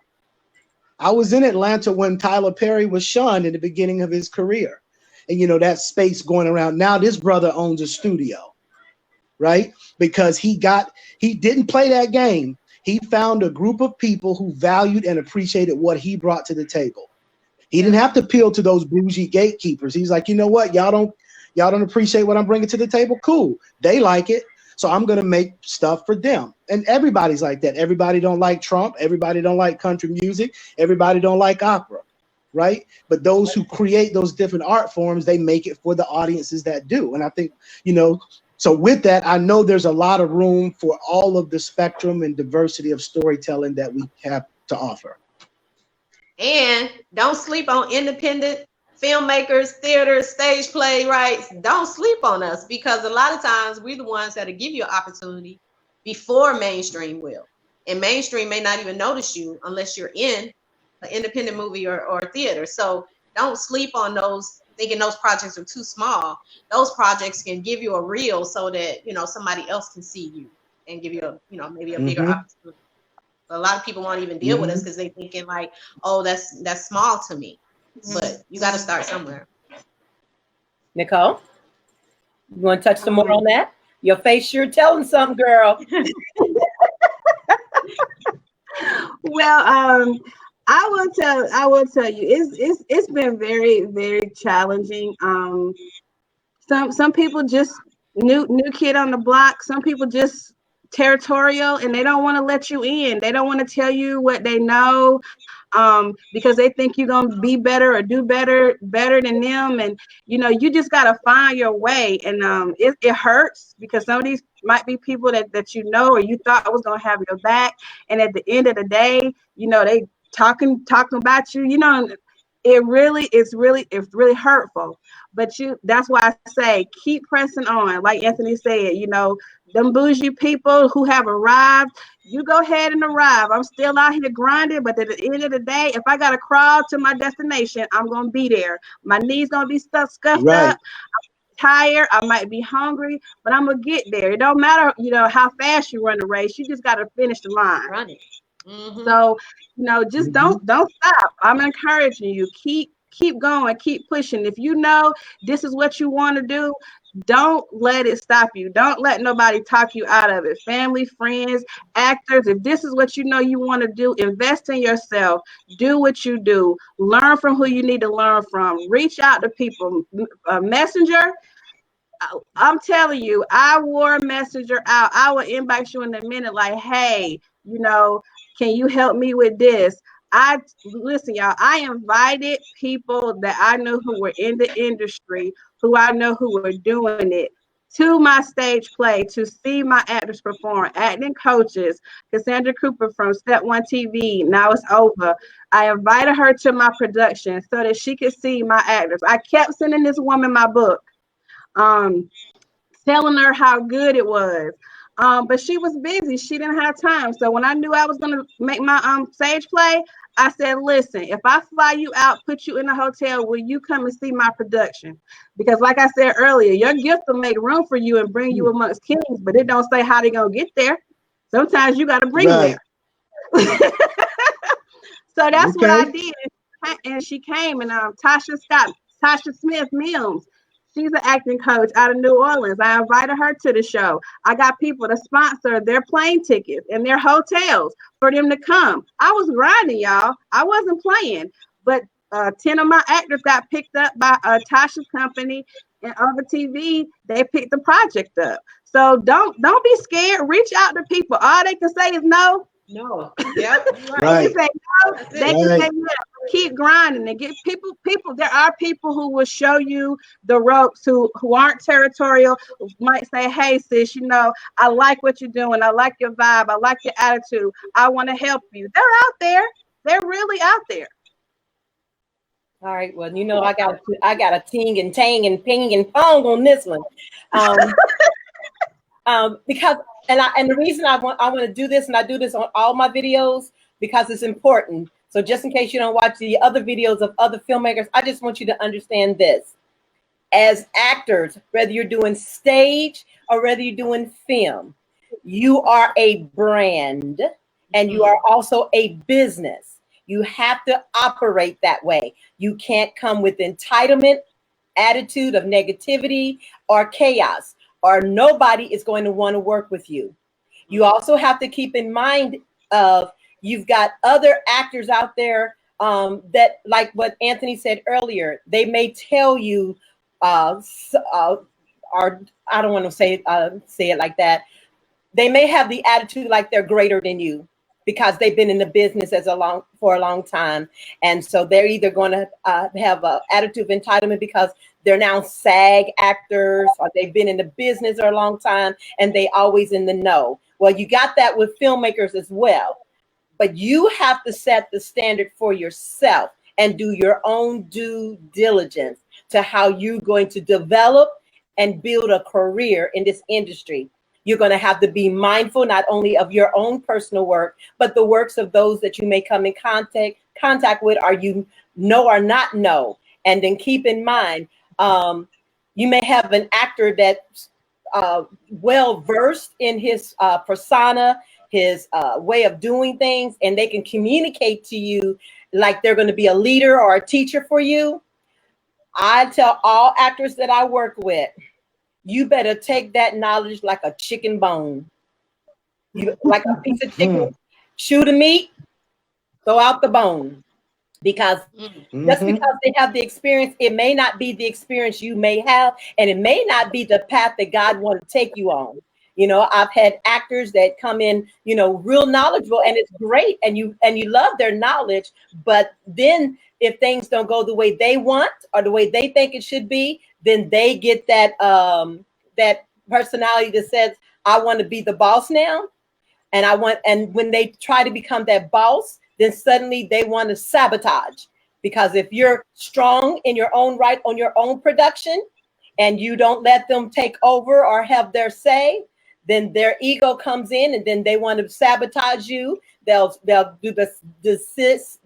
When Tyler Perry was shunned in the beginning of his career. And that space going around. Now this brother owns a studio. Right? Because he didn't play that game. He found a group of people who valued and appreciated what he brought to the table. He didn't have to appeal to those bougie gatekeepers. He's like, you know what? Y'all don't appreciate what I'm bringing to the table. Cool. They like it. So I'm going to make stuff for them. And everybody's like that. Everybody don't like Trump. Everybody don't like country music. Everybody don't like opera. Right? But those who create those different art forms, they make it for the audiences that do. And I think, so with that, I know there's a lot of room for all of the spectrum and diversity of storytelling that we have to offer. And don't sleep on independent filmmakers, theaters, stage playwrights. Don't sleep on us, because a lot of times we're the ones that'll give you an opportunity before mainstream will. and mainstream may not even notice you unless you're in an independent movie or theater. So don't sleep on those, thinking those projects are too small. Those projects can give you a reel so that, you know, somebody else can see you and give you a, you know, maybe a bigger opportunity. But a lot of people won't even deal with us because they thinking like, oh, that's small to me. But you got to start somewhere. Nikole, you want to touch some more on that? Your face sure telling something, girl. Well, I will tell you, it's been very, very challenging. Some people just new kid on the block. Some people just territorial, and they don't want to let you in. They don't want to tell you what they know, because they think you're gonna be better or do better than them. And you know, you just gotta find your way. And it hurts because some of these might be people that you know or you thought was gonna have your back, and at the end of the day, you know, they talking about you. You know, it's really hurtful. But that's why I say keep pressing on. Like Anthony said, you know, them bougie people who have arrived, you go ahead and arrive. I'm still out here grinding, but at the end of the day, if I gotta crawl to my destination, I'm gonna be there. My knees gonna be scuffed up. I'm tired. I might be hungry, but I'm gonna get there. It don't matter, you know, how fast you run the race. You just gotta finish the line. Run it. So, you know, just don't stop. I'm encouraging you. Keep going, keep pushing. If you know this is what you want to do, don't let it stop you. Don't let nobody talk you out of it. Family, friends, actors, if this is what you know you want to do, invest in yourself. Do what you do. Learn from who you need to learn from. Reach out to people. Messenger, I'm telling you, I wore Messenger out. I will inbox you in a minute like, hey, you know, can you help me with this? Listen, y'all, I invited people that I knew who were in the industry, who I know who were doing it, to my stage play to see my actors perform. Acting coaches, Cassandra Cooper from Step One TV, Now It's Over. I invited her to my production so that she could see my actors. I kept sending this woman my book, telling her how good it was. But she was busy. She didn't have time. So when I knew I was going to make my stage play, I said, listen, if I fly you out, put you in a hotel, will you come and see my production? Because like I said earlier, your gift will make room for you and bring you amongst kings, but it don't say how they're going to get there. Sometimes you got to bring them there. So that's what I did. And she came, and Tasha Smith Mills, she's an acting coach out of New Orleans. I invited her to the show. I got people to sponsor their plane tickets and their hotels for them to come. I was grinding, y'all. I wasn't playing. But 10 of my actors got picked up by Tasha's company, and Over TV, they picked the project up. So don't be scared. Reach out to people. All they can say is no. No. Yep. Right. They can say no. They can say yes. Keep grinding and get people. There are people who will show you the ropes who aren't territorial, who might say, hey sis, you know, I like what you're doing. I like your vibe. I like your attitude. I want to help you. They're out there. They're really out there. All right. Well, you know, I got a ting and tang and ping and pong on this one. Because the reason I want to do this, and I do this on all my videos, because it's important. So just in case you don't watch the other videos of other filmmakers, I just want you to understand this. As actors, whether you're doing stage or whether you're doing film, you are a brand and you are also a business. You have to operate that way. You can't come with entitlement, attitude of negativity or chaos, or nobody is going to want to work with you. You also have to keep in mind of you've got other actors out there that, like what Anthony said earlier, they may tell you, or I don't want to say it like that. They may have the attitude like they're greater than you because they've been in the business for a long time, and so they're either going to have an attitude of entitlement because they're now SAG actors, or they've been in the business for a long time and they always in the know. Well, you got that with filmmakers as well. But you have to set the standard for yourself and do your own due diligence to how you're going to develop and build a career in this industry. You're going to have to be mindful not only of your own personal work, but the works of those that you may come in contact with, or you know or not know. And then keep in mind, you may have an actor that's well versed in his persona, his way of doing things, and they can communicate to you like they're going to be a leader or a teacher for you. I tell all actors that I work with, you better take that knowledge like a chicken bone. You like a piece of chicken, chew the meat, throw out the bone. Because just because they have the experience, it may not be the experience you may have, and it may not be the path that God wanted to take you on. You know, I've had actors that come in, you know, real knowledgeable, and it's great, and you love their knowledge, but then if things don't go the way they want or the way they think it should be, then they get that that personality that says, I want to be the boss now. And when they try to become that boss, then suddenly they want to sabotage. Because if you're strong in your own right on your own production and you don't let them take over or have their say, then their ego comes in and then they want to sabotage you. They'll do the cease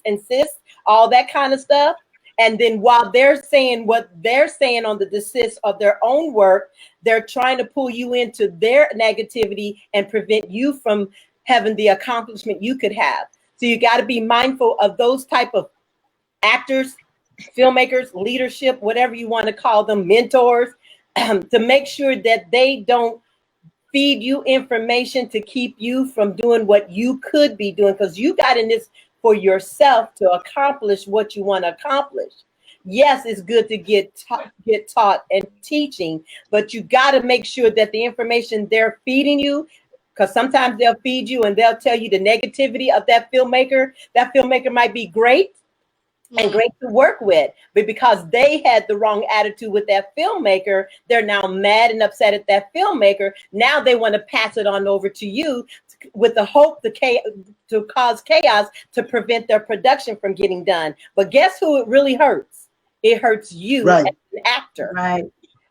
and desist, all that kind of stuff. And then while they're saying what they're saying on the desist of their own work, they're trying to pull you into their negativity and prevent you from having the accomplishment you could have. So you got to be mindful of those type of actors, filmmakers, leadership, whatever you want to call them, mentors, to make sure that they don't feed you information to keep you from doing what you could be doing, because you got in this for yourself to accomplish what you want to accomplish. Yes, it's good to get taught and teaching, but you got to make sure that the information they're feeding you, because sometimes they'll feed you and they'll tell you the negativity of that filmmaker. That filmmaker might be great and great to work with, but because they had the wrong attitude with that filmmaker, they're now mad and upset at that filmmaker. Now they want to pass it on over to you with the hope to cause chaos to prevent their production from getting done. But guess who it really hurts? It hurts you as an actor. Right.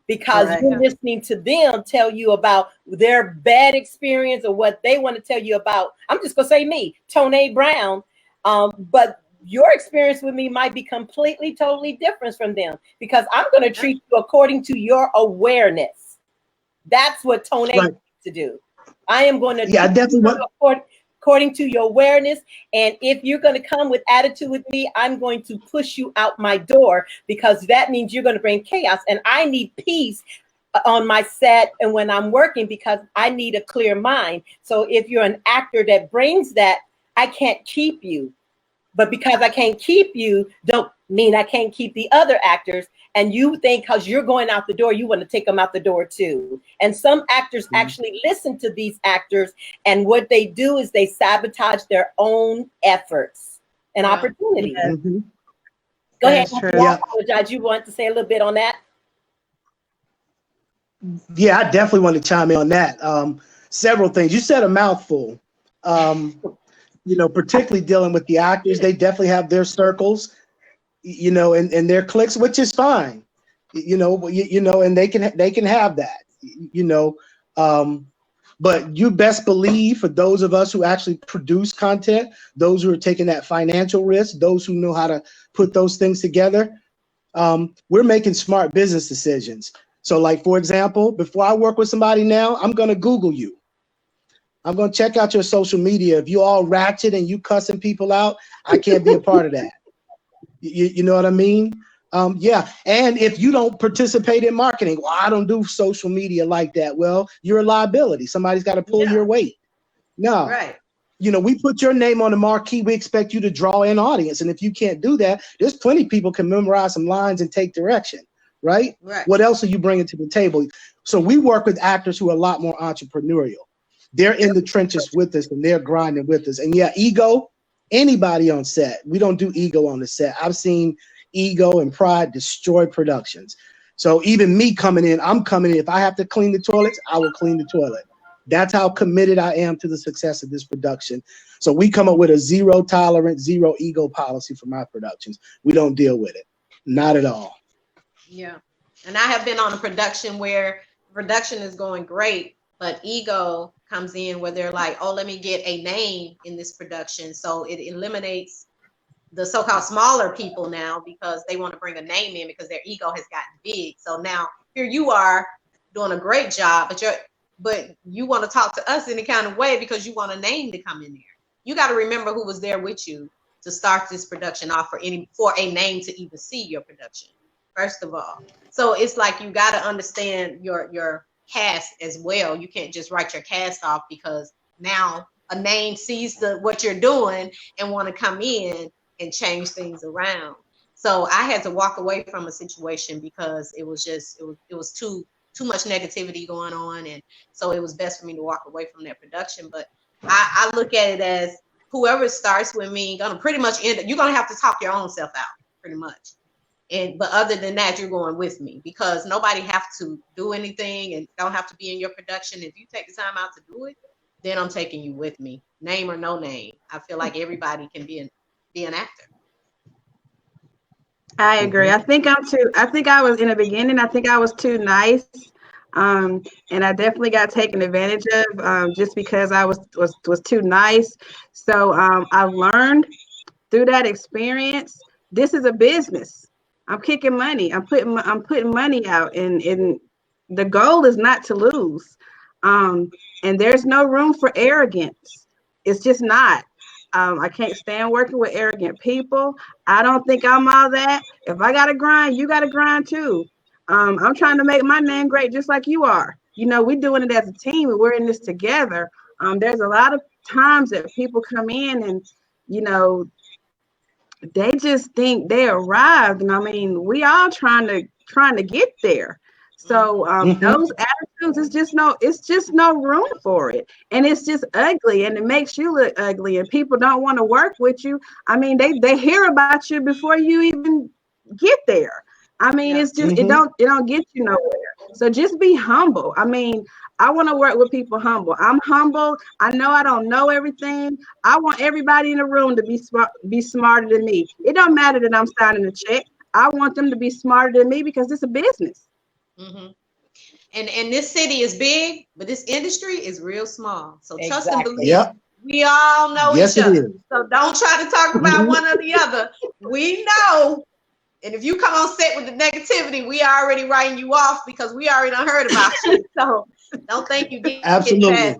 Because you're listening to them tell you about their bad experience or what they want to tell you about. I'm just going to say me, Ton'e Brown. But your experience with me might be completely, totally different from them, because I'm going to treat you according to your awareness. That's what Ton'e needs to do. I am going to according to your awareness. And if you're going to come with attitude with me, I'm going to push you out my door, because that means you're going to bring chaos. And I need peace on my set and when I'm working, because I need a clear mind. So if you're an actor that brings that, I can't keep you. But because I can't keep you, don't mean I can't keep the other actors. And you think because you're going out the door, you want to take them out the door too. And some actors actually listen to these actors, and what they do is they sabotage their own efforts and opportunities. Go ahead. I apologize. You want to say a little bit on that? Yeah, I definitely want to chime in on that. Several things. You said a mouthful. You know, particularly dealing with the actors, they definitely have their circles, you know, and their cliques, which is fine, you know, and they can have that, you know, but you best believe, for those of us who actually produce content, those who are taking that financial risk, those who know how to put those things together, we're making smart business decisions. So, like, for example, before I work with somebody now, I'm going to Google you. I'm going to check out your social media. If you all ratchet and you cussing people out, I can't be a part of that. You know what I mean? Yeah. And if you don't participate in marketing, well, I don't do social media like that. Well, you're a liability. Somebody's got to pull your weight. No. Right. You know, we put your name on the marquee. We expect you to draw an audience. And if you can't do that, there's plenty of people can memorize some lines and take direction. Right? What else are you bringing to the table? So we work with actors who are a lot more entrepreneurial. They're in the trenches with us and they're grinding with us. And yeah, ego, anybody on set. We don't do ego on the set. I've seen ego and pride destroy productions. So even me coming in, I'm coming in. If I have to clean the toilets, I will clean the toilet. That's how committed I am to the success of this production. So we come up with a zero tolerance, zero ego policy for my productions. We don't deal with it. Not at all. Yeah. And I have been on a production where production is going great, But ego comes in where they're like, oh, let me get a name in this production. So it eliminates the so-called smaller people now because they want to bring a name in because their ego has gotten big. So now here you are doing a great job, but you want to talk to us any kind of way because you want a name to come in there. You got to remember who was there with you to start this production off for a name to even see your production, first of all. So it's like you got to understand your cast as well. You can't just write your cast off because now a name sees what you're doing and want to come in and change things around. So I had to walk away from a situation because it was too much negativity going on, and so it was best for me to walk away from that production. But I look at it as whoever starts with me gonna pretty much you're gonna have to talk your own self out pretty much. But other than that, you're going with me because nobody have to do anything and don't have to be in your production. If you take the time out to do it, then I'm taking you with me, name or no name. I feel like everybody can be an actor. I agree. I think I was in the beginning, I think I was too nice. And I definitely got taken advantage of just because I was too nice. So I learned through that experience, this is a business. I'm kicking money. I'm putting money out, and the goal is not to lose. And there's no room for arrogance. It's just not. I can't stand working with arrogant people. I don't think I'm all that. If I got to grind, you got to grind too. I'm trying to make my name great just like you are. You know, we're doing it as a team and we're in this together. There's a lot of times that people come in and, you know, they just think they arrived. And I mean, we all trying to get there. So those attitudes, it's just no room for it. And it's just ugly and it makes you look ugly and people don't want to work with you. I mean, they hear about you before you even get there. I mean, it's just it don't get you nowhere. So just be humble. I mean, I want to work with people humble. I'm humble. I know I don't know everything. I want everybody in the room to be smarter than me. It don't matter that I'm signing a check. I want them to be smarter than me because it's a business. Mm-hmm. And this city is big, but this industry is real small. So trust and believe. We all know each other. So don't try to talk about one or the other. We know. And if you come on set with the negativity, we are already writing you off because we already done heard about you. So don't think you get absolutely.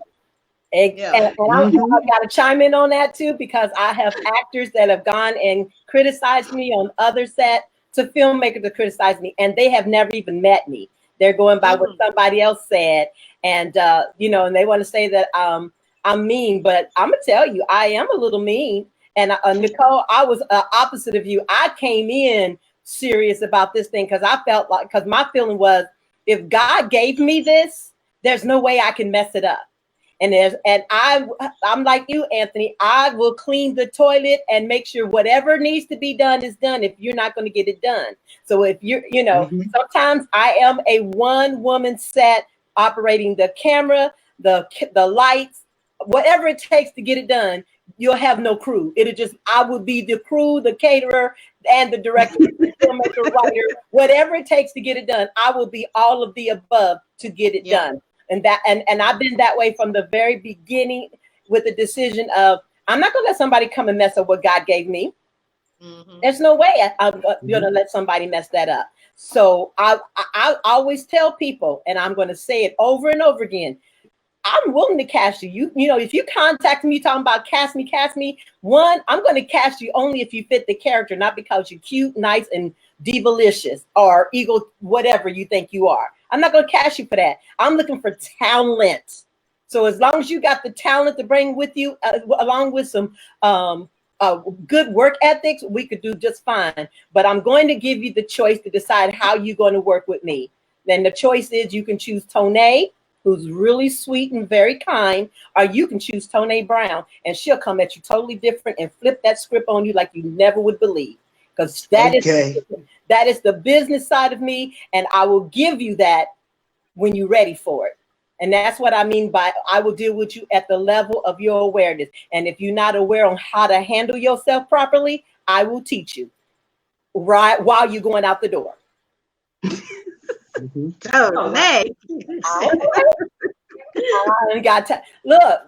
And I got to chime in on that too, because I have actors that have gone and criticized me on other sets to filmmakers to criticize me, and they have never even met me. They're going by what somebody else said, and you know, and they want to say that I'm mean, but I'm gonna tell you, I am a little mean. And Nikole, I was opposite of you. I came in serious about this thing because I felt like, because my feeling was, if God gave me this, there's no way I can mess it up. And I'm like you, Anthony. I will clean the toilet and make sure whatever needs to be done is done if you're not going to get it done. So if you're, you know, sometimes I am a one-woman set operating the camera, the lights, whatever it takes to get it done. You'll have no crew. I would be the crew, the caterer, and the director, the filmmaker, writer, whatever it takes to get it done. I will be all of the above to get it done. And I've been that way from the very beginning with the decision of, I'm not gonna let somebody come and mess up what God gave me. There's no way I'm gonna let somebody mess that up. So I always tell people, and I'm gonna say it over and over again, I'm willing to cast you. You know, if you contact me talking about cast me, one, I'm going to cast you only if you fit the character, not because you're cute, nice, and divalicious or ego, whatever you think you are. I'm not going to cast you for that. I'm looking for talent. So as long as you got the talent to bring with you, along with some good work ethics, we could do just fine. But I'm going to give you the choice to decide how you're going to work with me. Then the choice is you can choose Ton'e, who's really sweet and very kind, or you can choose Ton'e Brown, and she'll come at you totally different and flip that script on you like you never would believe. Because that is the business side of me, and I will give you that when you're ready for it. And that's what I mean by I will deal with you at the level of your awareness. And if you're not aware on how to handle yourself properly, I will teach you right while you're going out the door. I got to look,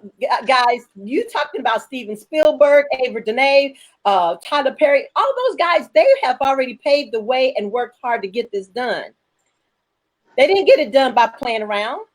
guys. You talking about Steven Spielberg, Ava DuVernay, Tyler Perry? All those guys, they have already paved the way and worked hard to get this done. They didn't get it done by playing around.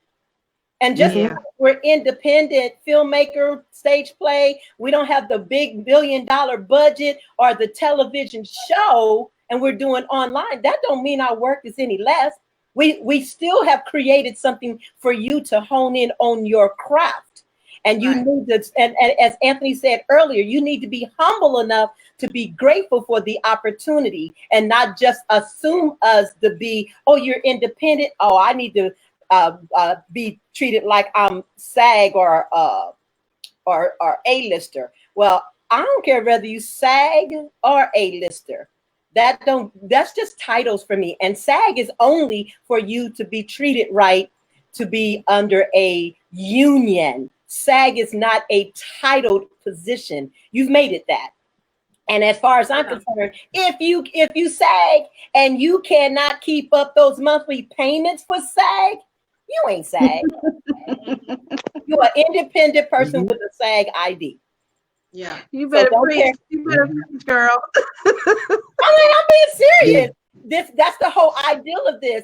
And just because we're independent filmmaker, stage play, we don't have the big $1 billion budget or the television show, and we're doing online. That don't mean our work is any less. We still have created something for you to hone in on your craft. And you need to, and as Anthony said earlier, you need to be humble enough to be grateful for the opportunity and not just assume us to be, oh, you're independent. Oh, I need to be treated like I'm SAG or A-lister. Well, I don't care whether you SAG or A-lister. That's just titles for me. And SAG is only for you to be treated right, to be under a union. SAG is not a titled position. You've made it that. And as far as I'm concerned, if you SAG and you cannot keep up those monthly payments for SAG, you ain't SAG. You're an independent person with a SAG ID. Yeah, you better preach. You better preach, girl. I mean, I'm being serious. That's the whole ideal of this.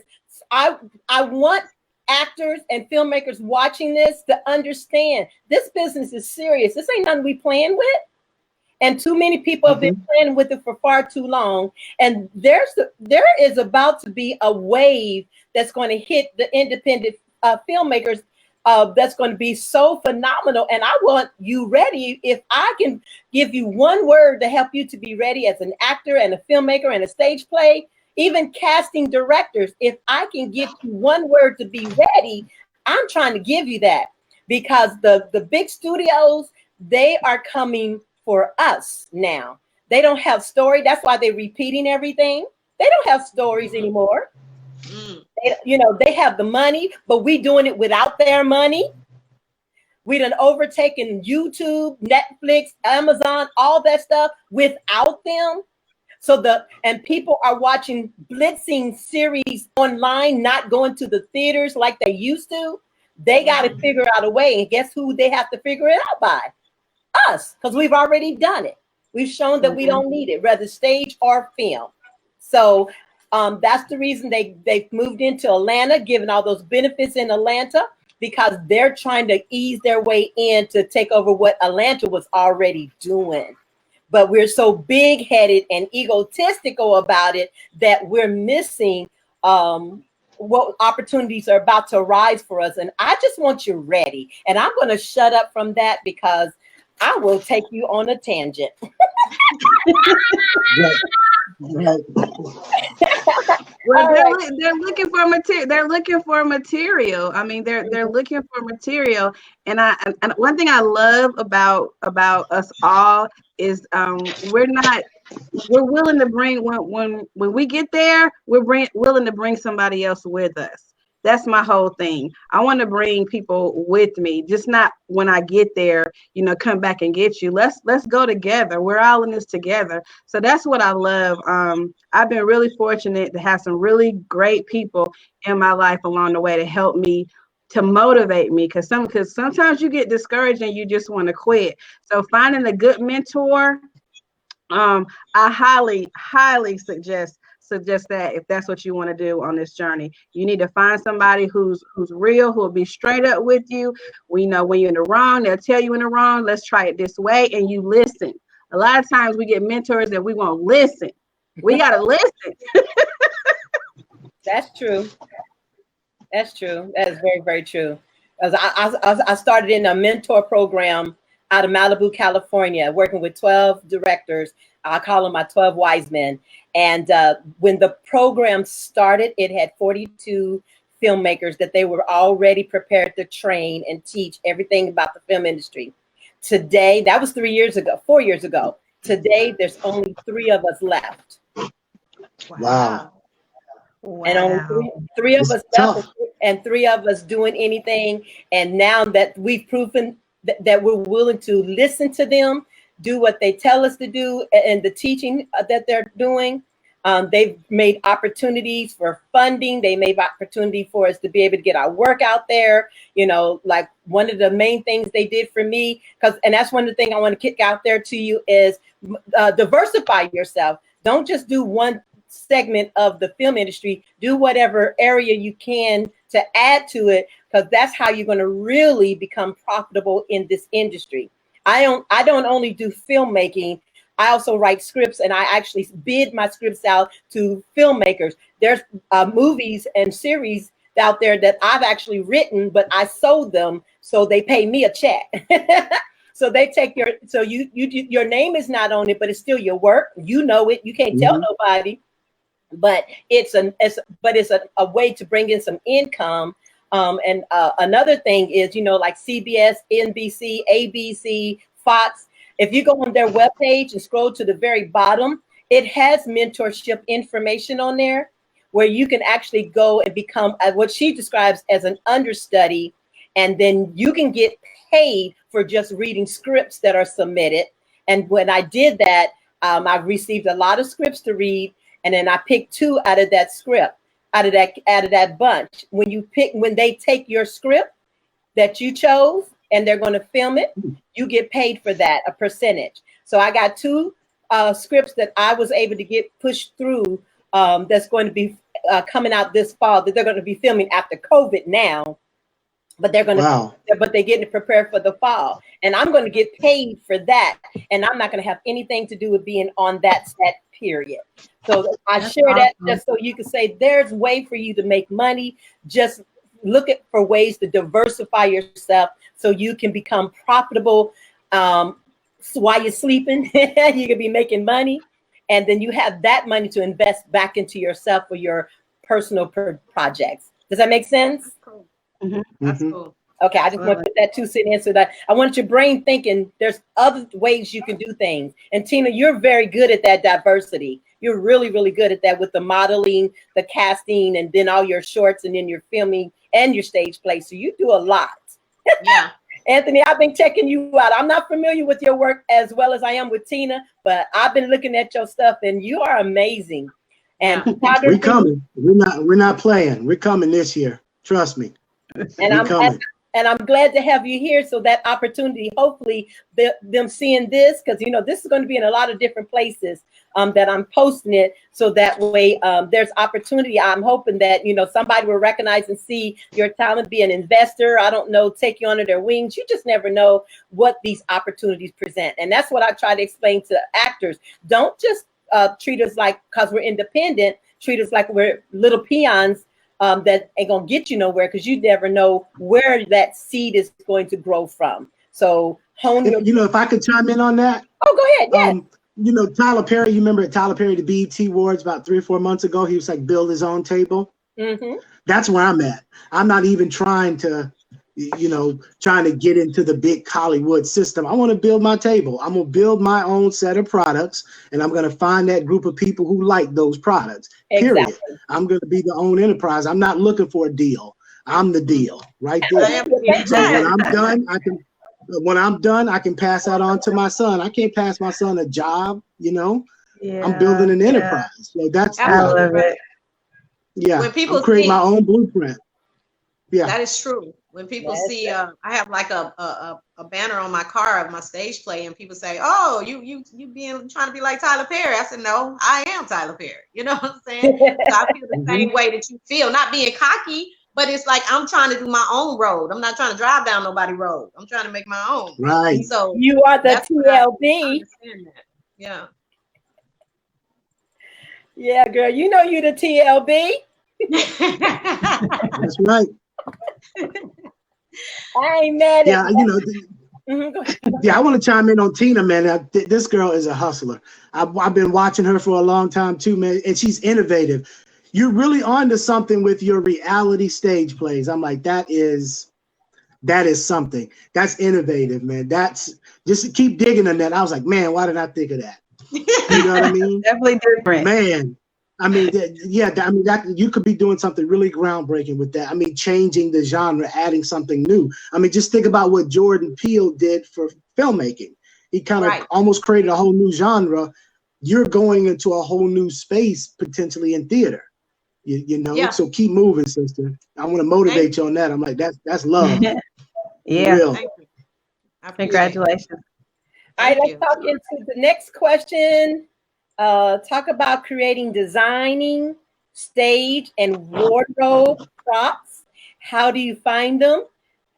I want actors and filmmakers watching this to understand this business is serious. This ain't nothing we playing with. And too many people have been playing with it for far too long. And there is about to be a wave that's going to hit the independent filmmakers that's going to be so phenomenal. And I want you ready. If I can give you one word to help you to be ready as an actor and a filmmaker and a stage play, even casting directors, if I can give you one word to be ready, I'm trying to give you that, because the big studios, they are coming for us now. They don't have story. That's why they're repeating everything. They don't have stories anymore. They have the money, but we doing it without their money. We done overtaken YouTube, Netflix, Amazon, all that stuff without them. And people are watching blitzing series online, not going to the theaters like they used to. They got to figure out a way. And guess who they have to figure it out by? Us, because we've already done it. We've shown that we don't need it, whether stage or film. So that's the reason they've moved into Atlanta, given all those benefits in Atlanta, because they're trying to ease their way in to take over what Atlanta was already doing. But we're so big-headed and egotistical about it that we're missing what opportunities are about to arise for us. And I just want you ready. And I'm going to shut up from that because I will take you on a tangent. Well, they're looking for material. They're looking for material. I mean, they're looking for material. And one thing I love about us all is we're willing to bring when we get there, we're willing to bring somebody else with us. That's my whole thing. I want to bring people with me, just not when I get there, come back and get you. Let's go together. We're all in this together. So that's what I love. I've been really fortunate to have some really great people in my life along the way to help me, to motivate me, because sometimes you get discouraged and you just want to quit. So finding a good mentor, I highly suggest that if that's what you want to do on this journey. You need to find somebody who's real, who will be straight up with you. We know when you're in the wrong, they'll tell you in the wrong. Let's try it this way, and you listen. A lot of times we get mentors that we won't listen. We got to listen. That's true. That's true. That is very, very true. As I started in a mentor program out of Malibu, California, working with 12 directors. I call them my 12 wise men. And when the program started, it had 42 filmmakers that they were already prepared to train and teach everything about the film industry. Today, that was 4 years ago. Today, there's only 3 of us left. Wow. And only three of us left, and 3 of us doing anything. And now that we've proven that we're willing to listen to them, do what they tell us to do, and the teaching that they're doing, They've made opportunities for funding. They made opportunity for us to be able to get our work out there. You know, like one of the main things they did for me, and that's one of the things I want to kick out there to you is diversify yourself. Don't just do one segment of the film industry. Do whatever area you can to add to it, because that's how you're going to really become profitable in this industry. I don't only do filmmaking. I also write scripts, and I actually bid my scripts out to filmmakers. There's movies and series out there that I've actually written, but I sold them, so they pay me a check. So they take your name is not on it, but it's still your work. You know it. You can't tell nobody. But it's a way to bring in some income. And another thing is, you know, like CBS, NBC, ABC, Fox. If you go on their webpage and scroll to the very bottom, it has mentorship information on there where you can actually go and become what she describes as an understudy. And then you can get paid for just reading scripts that are submitted. And when I did that, I've received a lot of scripts to read. And then I picked 2 out of that script, out of that bunch. When they take your script that you chose and they're going to film it, you get paid for that, a percentage. So I got 2 scripts that I was able to get pushed through that's going to be coming out this fall, that they're going to be filming after COVID now. But they're going to, but they're getting prepared for the fall, and I'm going to get paid for that, and I'm not going to have anything to do with being on that set. Period. So I share that just so you can say there's a way for you to make money. Just look for ways to diversify yourself so you can become profitable. So while you're sleeping, you can be making money, and then you have that money to invest back into yourself for your personal projects. Does that make sense? That's cool. Okay, I just want to put that 2 cents in so that I want your brain thinking there's other ways you can do things. And Tina, you're very good at that diversity. You're really, really good at that with the modeling, the casting, and then all your shorts, and then your filming and your stage play. So you do a lot. Yeah. Anthony, I've been checking you out. I'm not familiar with your work as well as I am with Tina, but I've been looking at your stuff, and you are amazing. And we're coming. We're not playing. We're coming this year. Trust me. And I'm glad to have you here. So that opportunity, hopefully them seeing this, because, you know, this is going to be in a lot of different places that I'm posting it. So that way there's opportunity. I'm hoping that, you know, somebody will recognize and see your talent, be an investor. I don't know, take you under their wings. You just never know what these opportunities present. And that's what I try to explain to actors. Don't just treat us like, because we're independent, treat us like we're little peons that ain't gonna get you nowhere, because you never know where that seed is going to grow from. So hone your. You know, if I could chime in on that. Oh, go ahead. Yeah. You know, Tyler Perry. You remember Tyler Perry, the BET Awards about 3 or 4 months ago? He was like, build his own table. That's where I'm at. I'm not even trying to, you know, trying to get into the big Hollywood system. I want to build my table. I'm gonna build my own set of products, and I'm gonna find that group of people who like those products. Period. I'm gonna be the own enterprise. I'm not looking for a deal. I'm the deal right there. So when I'm done, I can pass that on to my son. I can't pass my son a job, you know. I'm building an enterprise. So that's I love it. Yeah. When people create my own blueprint. Yeah. That is true. When people see, I have like a banner on my car of my stage play, and people say, "Oh, you trying to be like Tyler Perry?" I said, "No, I am Tyler Perry." You know what I'm saying? So I feel the same way that you feel, not being cocky, but it's like I'm trying to do my own road. I'm not trying to drive down nobody's road. I'm trying to make my own. Right. So you are the TLB. Yeah. Yeah, girl. You know you the TLB. That's right. I ain't mad at you know. Yeah, I want to chime in on Tina, man. This girl is a hustler. I've been watching her for a long time too, man, and she's innovative. You're really onto something with your reality stage plays. I'm like, that is something. That's innovative, man. That's just keep digging on that. I was like, man, why didn't I think of that? You know what I mean? Definitely different, man. I mean, that you could be doing something really groundbreaking with that. I mean, changing the genre, adding something new. I mean, just think about what Jordan Peele did for filmmaking. He kind of almost created a whole new genre you're going into a whole new space potentially in theater. You know, Yeah. so keep moving, sister. I want to motivate you on that. I'm like, that's love. Yeah. Real. Thank you. I appreciate it. Congratulations. All right, Thank let's you. talk into the next question. Talk about creating, designing stage and wardrobe props. How do you find them?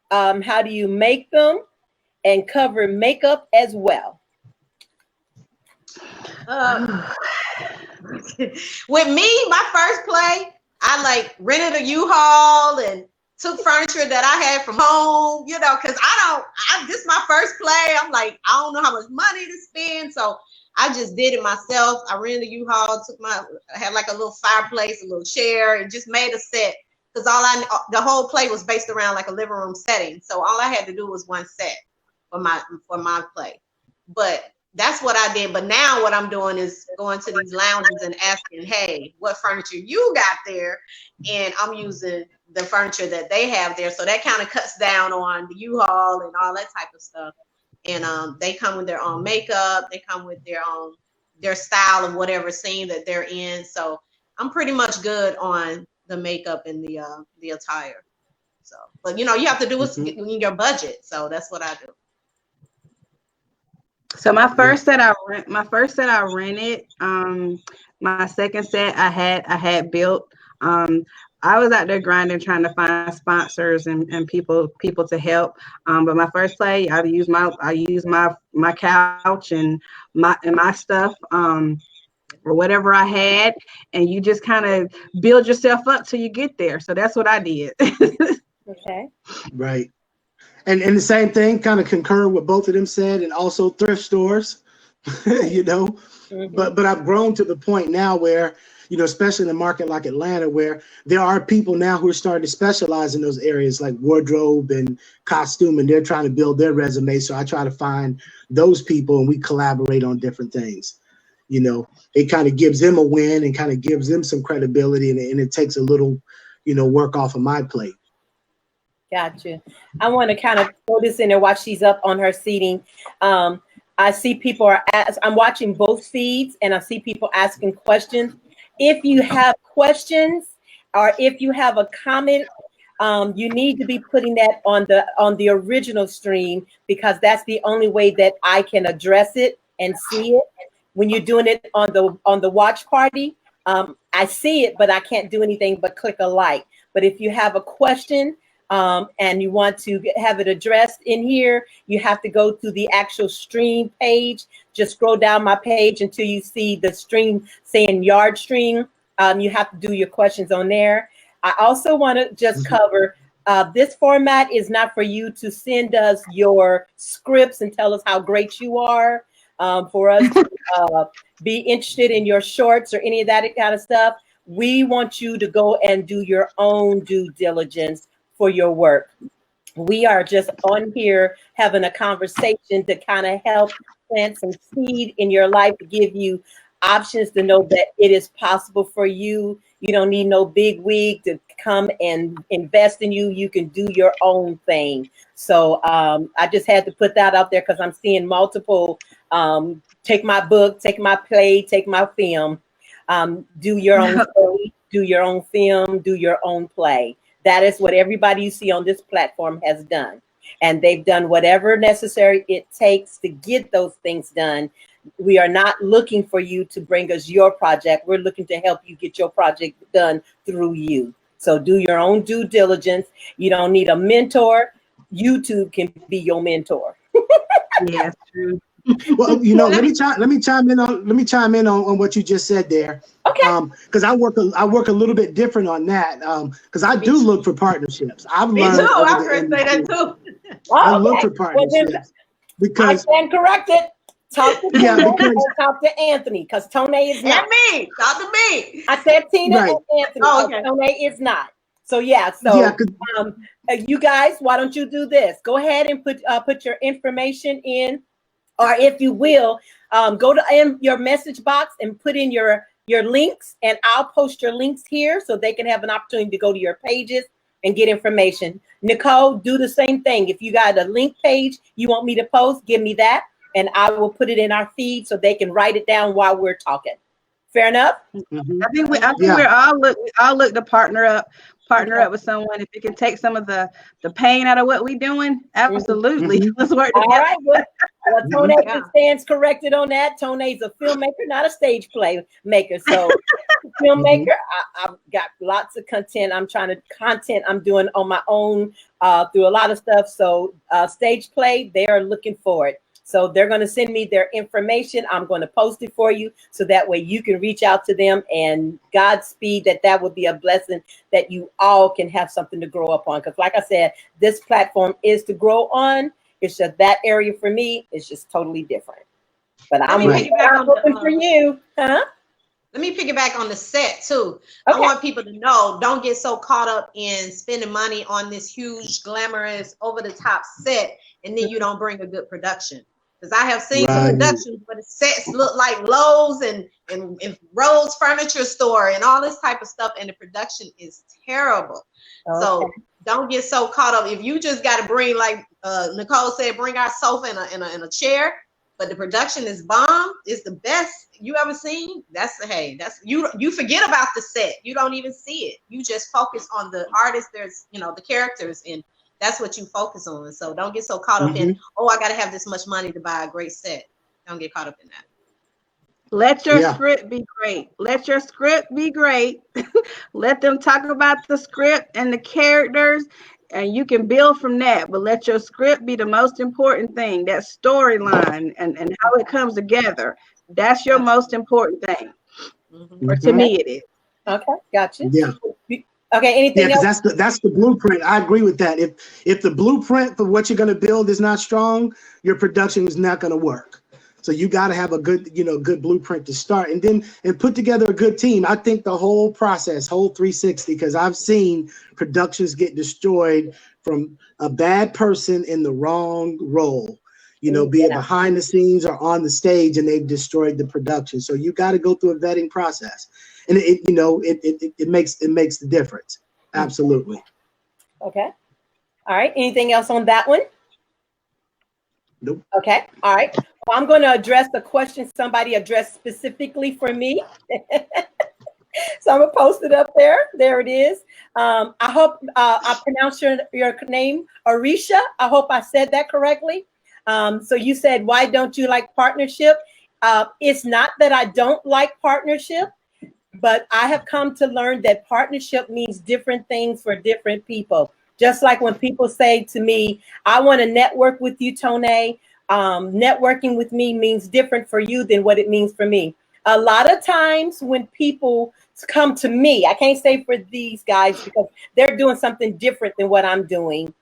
How do you make them? And cover makeup as well. With me, my first play, I like rented a U-Haul and took furniture that I had from home, you know, because this is my first play. I'm like, I don't know how much money to spend. So I just did it myself. I rented a U-Haul, I had like a little fireplace, a little chair, and just made a set. Because the whole play was based around like a living room setting. So all I had to do was one set for my play. But that's what I did. But now what I'm doing is going to these lounges and asking, hey, what furniture you got there? And I'm using the furniture that they have there. So that kind of cuts down on the U-Haul and all that type of stuff. And they come with their own makeup. They come with their style of whatever scene that they're in. So I'm pretty much good on the makeup and the attire. So, but you know, you have to do in your budget. So that's what I do. So my first set I rented. My second set I had built. I was out there grinding, trying to find sponsors and people to help. But my first play, I used my couch and my stuff, or whatever I had, and you just kind of build yourself up till you get there. So that's what I did. Okay. Right. And the same thing, kind of concur with both of them said, and also thrift stores, you know. Mm-hmm. But I've grown to the point now where, you know, especially in a market like Atlanta, where there are people now who are starting to specialize in those areas like wardrobe and costume, and they're trying to build their resume. So I try to find those people and we collaborate on different things. You know, it kind of gives them a win and kind of gives them some credibility, and it takes a little, you know, work off of my plate. Gotcha. I want to kind of throw this in there while she's up on her seating. I see people I'm watching both feeds, and I see people asking questions. If you have questions or if you have a comment, you need to be putting that on the original stream, because that's the only way that I can address it and see it. When you're doing it on the watch party, I see it, but I can't do anything but click a like. But if you have a question, and you want to have it addressed in here, you have to go to the actual stream page. Just scroll down my page until you see the stream saying yard stream. You have to do your questions on there. I also want to just cover, this format is not for you to send us your scripts and tell us how great you are, for us to be interested in your shorts or any of that kind of stuff. We want you to go and do your own due diligence for your work. We are just on here having a conversation to kind of help plant some seed in your life, to give you options to know that it is possible for you. You don't need no big wig to come and invest in you. You can do your own thing. So I just had to put that out there because I'm seeing multiple, take my book, take my play, take my film, do your own story, do your own film, do your own play. That is what everybody you see on this platform has done. And they've done whatever necessary it takes to get those things done. We are not looking for you to bring us your project. We're looking to help you get your project done through you. So do your own due diligence. You don't need a mentor. YouTube can be your mentor. Yeah, true. Well, you know, let me chime in on what you just said there. Okay. Because I work a little bit different on that. Because I do look for partnerships. I've Me learned. too. I was going to say that too. I look for partnerships because I stand corrected. Talk to Tina and talk to Anthony, because Ton'e is not. And me. Talk to me. I said Tina Right. and Anthony. Oh, okay. Ton'e is not. So yeah. So you guys, why don't you do this? Go ahead and put your information in, or if you will, go to your message box and put in your links, and I'll post your links here so they can have an opportunity to go to your pages and get information. Nikole, do the same thing. If you got a link page you want me to post, give me that. and I will put it in our feed so they can write it down while we're talking. Fair enough? I think we're all look to partner up with someone. If it can take some of the pain out of what we're doing, absolutely. Let's work together. All right. Well, Ton'e stands corrected on that. Ton'e's a filmmaker, not a stage play maker. So filmmaker, I've got lots of content. I'm doing on my own through a lot of stuff. So stage play, they are looking for it. So they're going to send me their information. I'm going to post it for you so that way you can reach out to them, and Godspeed, that would be a blessing that you all can have something to grow up on. Because like I said, this platform is to grow on. It's just that area for me is just totally different. But I'm looking for you. Huh? Let me piggyback on the set too. Okay. I want people to know, don't get so caught up in spending money on this huge, glamorous, over-the-top set, and then you don't bring a good production. Because I have seen some productions where the sets look like Lowe's and Rose Furniture Store and all this type of stuff, and the production is terrible. Okay. So don't get so caught up. If you just got to bring, like Nikole said, bring our sofa in a chair, but the production is bomb, is the best you ever seen. That's you forget about the set. You don't even see it. You just focus on the artists. There's the characters, and that's what you focus on. So don't get so caught up in, I got to have this much money to buy a great set. Don't get caught up in that. Let your script be great. Let your script be great. Let them talk about the script and the characters, and you can build from that. But let your script be the most important thing. That storyline and how it comes together. That's your most important thing. Or to me, it is. Okay, gotcha. Yeah. Okay, anything else? That's the blueprint. I agree with that. If the blueprint for what you're going to build is not strong, your production is not going to work. So you got to have a good blueprint to start, and put together a good team. I think the whole process, whole 360, because I've seen productions get destroyed from a bad person in the wrong role, be it behind the scenes or on the stage, and they've destroyed the production. So you got to go through a vetting process. And it makes the difference. Absolutely. Okay. All right. Anything else on that one? Nope. Okay. All right. Well, I'm going to address the question somebody addressed specifically for me. So I'm going to post it up there. There it is. I hope I pronounced your name, Arisha. I hope I said that correctly. So you said, why don't you like partnership? It's not that I don't like partnership. But I have come to learn that partnership means different things for different people. Just like when people say to me, I want to network with you, Ton'e. Networking with me means different for you than what it means for me. A lot of times when people come to me, I can't say for these guys because they're doing something different than what I'm doing.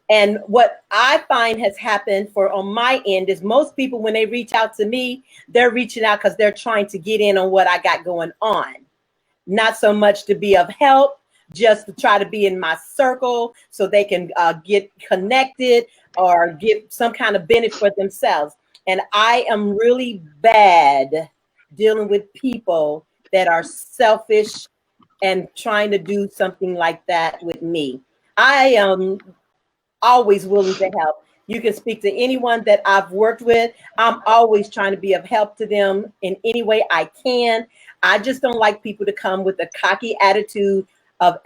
And what I find has happened on my end is most people, when they reach out to me, they're reaching out because they're trying to get in on what I got going on. Not so much to be of help, just to try to be in my circle so they can get connected or get some kind of benefit for themselves. And I am really bad dealing with people that are selfish and trying to do something like that with me. I am always willing to help. You can speak to anyone that I've worked with. I'm always trying to be of help to them in any way I can. I just don't like people to come with a cocky attitude of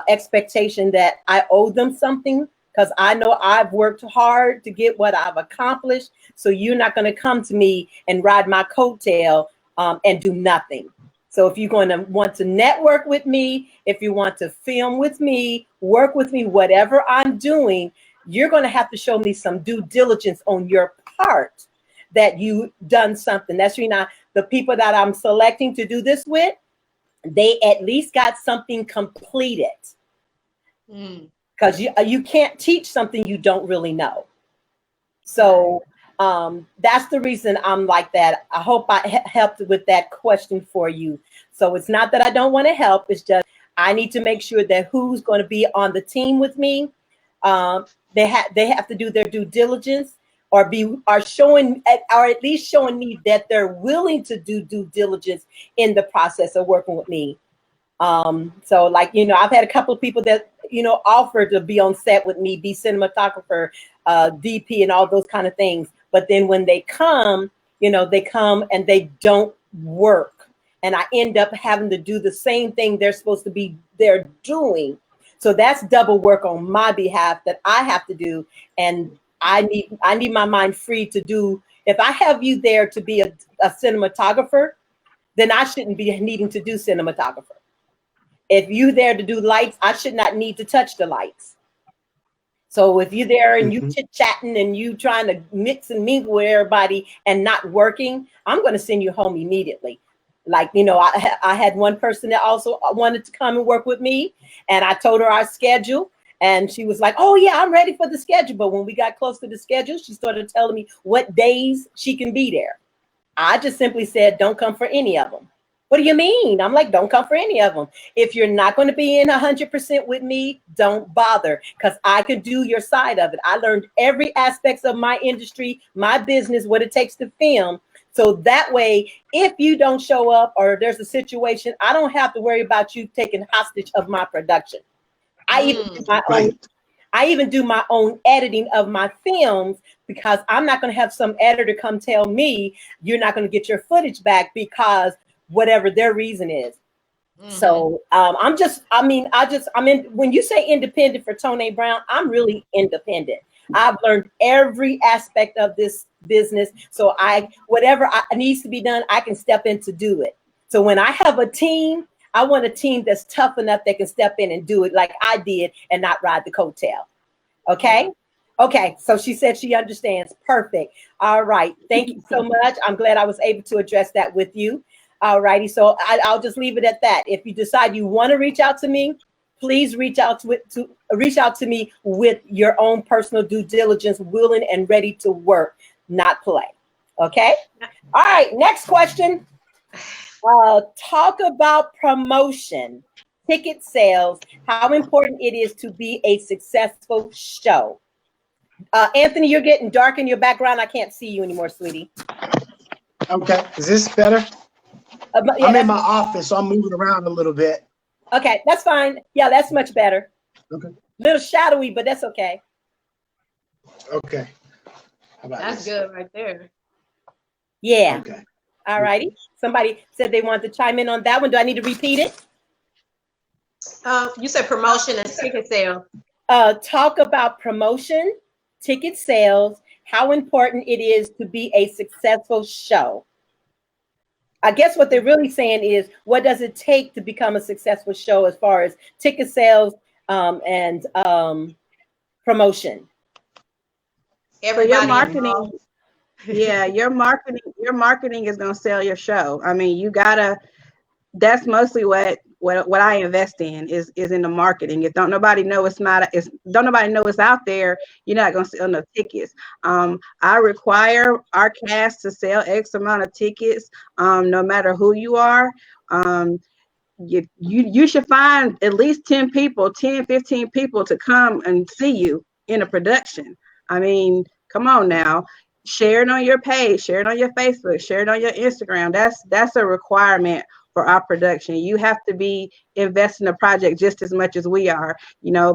expectation that I owe them something, because I know I've worked hard to get what I've accomplished. So you're not going to come to me and ride my coattail and do nothing. So if you're going to want to network with me, if you want to film with me, work with me, whatever I'm doing, you're going to have to show me some due diligence on your part that you done something. That's the people that I'm selecting to do this with, they at least got something completed. Because you can't teach something you don't really know. So that's the reason I'm like that. I hope I helped with that question for you. So it's not that I don't want to help. It's just I need to make sure that who's going to be on the team with me, they have to do their due diligence or at least showing me that they're willing to do due diligence in the process of working with me. So like, I've had a couple of people that, offered to be on set with me, be cinematographer, DP and all those kind of things. But then when they come, they come and they don't work. And I end up having to do the same thing they're supposed to be there doing. So that's double work on my behalf that I have to do. And I need my mind free to do. If I have you there to be a cinematographer, then I shouldn't be needing to do cinematographer. If you're there to do lights, I should not need to touch the lights. So if you're there and you chit-chatting and you trying to mix and mingle with everybody and not working, I'm going to send you home immediately. Like, I had one person that also wanted to come and work with me, and I told her our schedule, and she was like, oh yeah, I'm ready for the schedule. But when we got close to the schedule, she started telling me what days she can be there. I just simply said, don't come for any of them. What do you mean? I'm like, don't come for any of them. If you're not going to be in 100% with me, don't bother, because I could do your side of it. I learned every aspect of my industry, my business, what it takes to film. So that way, if you don't show up or there's a situation, I don't have to worry about you taking hostage of my production. I even do my own editing of my films, because I'm not going to have some editor come tell me you're not going to get your footage back because whatever their reason is. So when you say independent for Ton'e Brown, I'm really independent. I've learned every aspect of this business. So whatever needs to be done, I can step in to do it. So when I have a team, I want a team that's tough enough that can step in and do it like I did and not ride the coattail. Okay. Okay. So she said she understands. Perfect. All right. Thank you so much. I'm glad I was able to address that with you. All righty. So I'll just leave it at that. If you decide you want to reach out to me, please reach out to me with your own personal due diligence, willing and ready to work, not play. Okay. All right. Next question. Talk about promotion, ticket sales, how important it is to be a successful show. Anthony, you're getting dark in your background. I can't see you anymore, sweetie. Okay. Is this better? Yeah, I'm in my office, so I'm moving around a little bit. Okay, that's fine. Yeah, that's much better. Okay. Little shadowy, but that's okay. Okay. How about That's this? good right there. Yeah. Okay. All righty. Somebody said they wanted to chime in on that one. Do I need to repeat it? You said promotion and ticket sales. Talk about promotion, ticket sales, how important it is to be a successful show. I guess what they're really saying is, what does it take to become a successful show as far as ticket sales and promotion? Everybody your marketing, involved. your marketing is going to sell your show. I mean, that's mostly what I invest in is in the marketing. If don't nobody know it's out there, you're not gonna sell no tickets. I require our cast to sell X amount of tickets, no matter who you are. You should find at least 10 people, 10, 15 people to come and see you in a production. I mean, come on now. Share it on your page, share it on your Facebook, share it on your Instagram. That's a requirement for our production. You have to be investing in the project just as much as we are.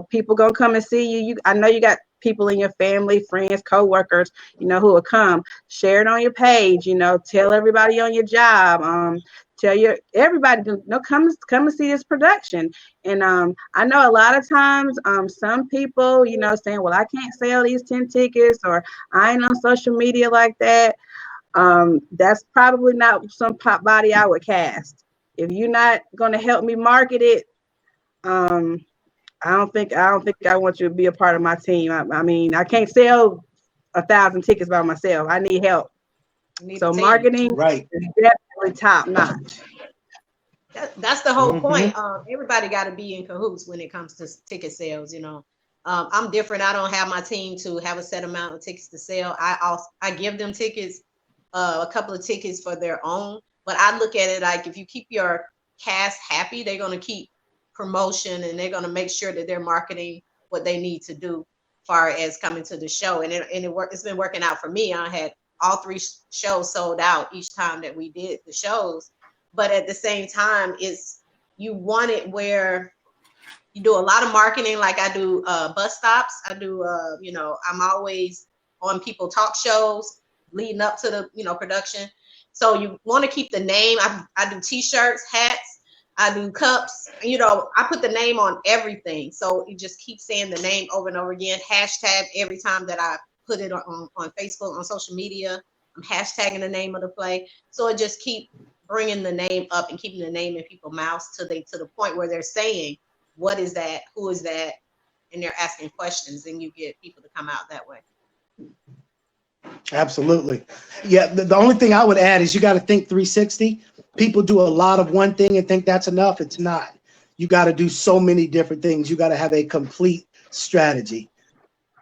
People gonna come and see you. I know you got people in your family, friends, co-workers, who will come. Share it on your page, tell everybody on your job, tell everybody to come and see this production. And I know a lot of times some people, saying, well, I can't sell these 10 tickets, or I ain't on social media like that. That's probably not some pop body I would cast. If you're not going to help me market it, I don't think I want you to be a part of my team. I mean, I can't sell 1,000 tickets by myself. I need help. So marketing is definitely top notch. That's the whole point. Everybody got to be in cahoots when it comes to ticket sales. I'm different. I don't have my team to have a set amount of tickets to sell. I give them tickets, a couple of tickets for their own. But I look at it like, if you keep your cast happy, they're going to keep promotion, and they're going to make sure that they're marketing what they need to do as far as coming to the show. And it's been working out for me. I had all 3 shows sold out each time that we did the shows. But at the same time, you want it where You do a lot of marketing, like I do bus stops. I do, you know, I'm always on people talk shows leading up to the, you know, production. So you want to keep the name. I do t-shirts, hats, I do cups. You know, I put the name on everything. So you just keep saying the name over and over again. Hashtag every time that I put it on Facebook, on social media. I'm hashtagging the name of the play. So it just keep bringing the name up and keeping the name in people's mouths to the point where they're saying, what is that? Who is that? And they're asking questions, and you get people to come out that way. Absolutely. Yeah. The only thing I would add is you got to think 360. People do a lot of one thing and think that's enough. It's not. You got to do so many different things. You got to have a complete strategy.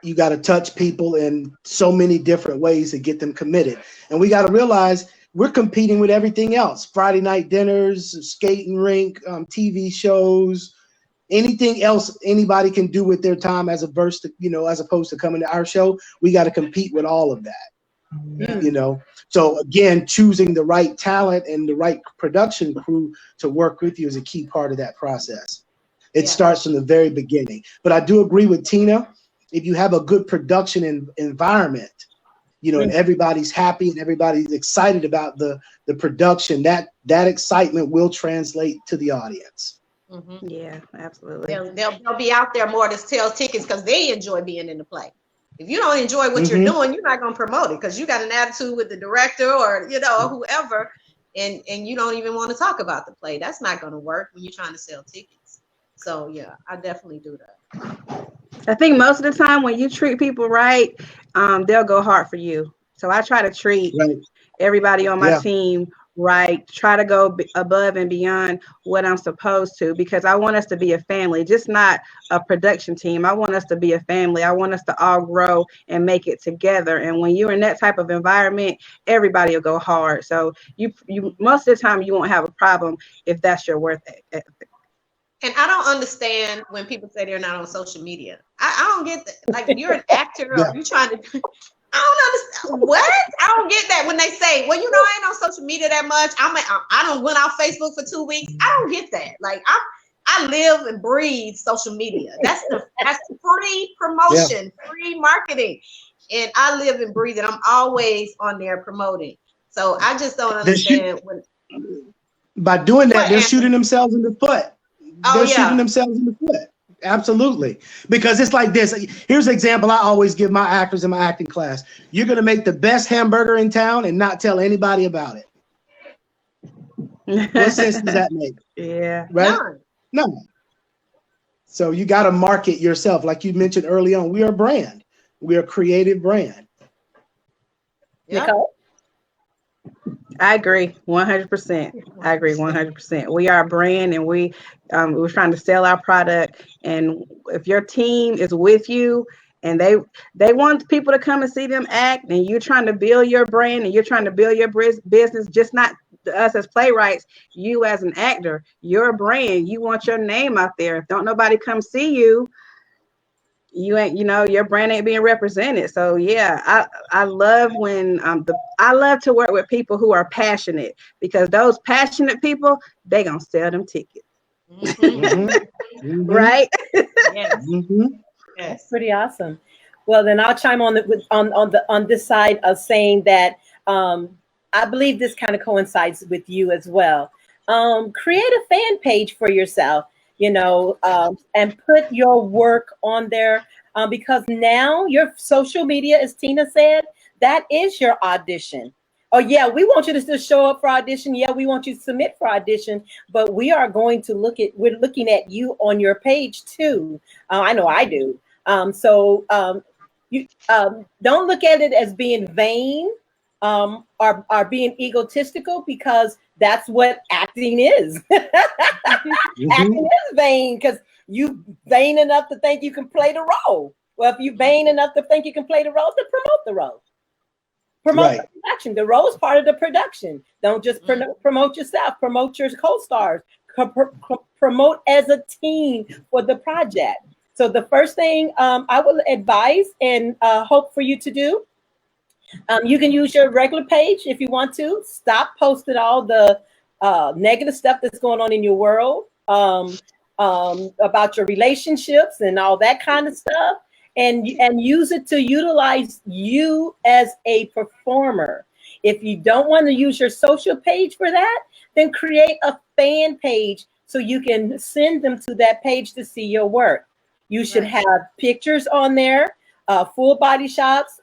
You got to touch people in so many different ways to get them committed. And we got to realize we're competing with everything else. Friday night dinners, skating rink, TV shows, anything else anybody can do with their time as opposed to coming to our show. We got to compete with all of that, you know? So again, choosing the right talent and the right production crew to work with you is a key part of that process. It starts from the very beginning. But I do agree with Tina. If you have a good production environment, you know, and everybody's happy and everybody's excited about the production, that excitement will translate to the audience. Mm-hmm. Yeah, absolutely. They'll be out there more to sell tickets because they enjoy being in the play. If you don't enjoy what you're doing, you're not going to promote it because you got an attitude with the director or, you know, whoever, and you don't even want to talk about the play. That's not going to work when you're trying to sell tickets. So, yeah, I definitely do that. I think most of the time when you treat people right, they'll go hard for you. So I try to treat everybody on my team right, try to go above and beyond what I'm supposed to, because I want us to be a family, just not a production team. I want us to be a family. I want us to all grow and make it together. And when you're in that type of environment, everybody will go hard. So you most of the time you won't have a problem if that's your work ethic. And I don't understand when people say they're not on social media. I don't get that. Like, you're an actor or you're trying to, I don't understand. What? I don't get that when they say, well, you know, I ain't on social media that much. I don't went off Facebook for 2 weeks. I don't get that. Like, I live and breathe social media. That's free promotion, free marketing. And I live and breathe it. I'm always on there promoting. So I just don't understand by doing that, they're shooting themselves in the foot. They're shooting themselves in the foot. Absolutely. Because it's like this. Here's an example I always give my actors in my acting class. You're going to make the best hamburger in town and not tell anybody about it. What sense does that make? Yeah. Right? No. So you got to market yourself. Like you mentioned early on, we are a brand. We are a creative brand. Yeah. Nikole? I agree 100%. I agree 100%. We are a brand, and we're trying to sell our product. And if your team is with you and they want people to come and see them act, and you're trying to build your brand and you're trying to build your business, just not us as playwrights, you as an actor, your brand, you want your name out there. If don't nobody come see you, you ain't, you know, your brand ain't being represented. So yeah, I love when I love to work with people who are passionate, because those passionate people, they gonna sell them tickets. Right? Yes. That's pretty awesome. Well, then I'll chime on on this side of saying that I believe this kind of coincides with you as well. Create a fan page for yourself, you know, and put your work on there, because now your social media, as Tina said, that is your audition. Oh yeah, we want you to still show up for audition. Yeah, we want you to submit for audition, but we're looking at you on your page too. I know I do. So you don't look at it as being vain, or being egotistical, because that's what acting is. Acting is vain, because you vain enough to think you can play the role. Well, if you vain enough to think you can play the role, then promote the role. Promote the production. The role is part of the production. Don't just promote yourself. Promote your co-stars. Promote as a team for the project. So the first thing I will advise and hope for you to do, you can use your regular page if you want to. Stop posting all the negative stuff that's going on in your world. about your relationships and all that kind of stuff, and use it to utilize you as a performer. If you don't want to use your social page for that, then create a fan page so you can send them to that page to see your work. You should have pictures on there, full body shots,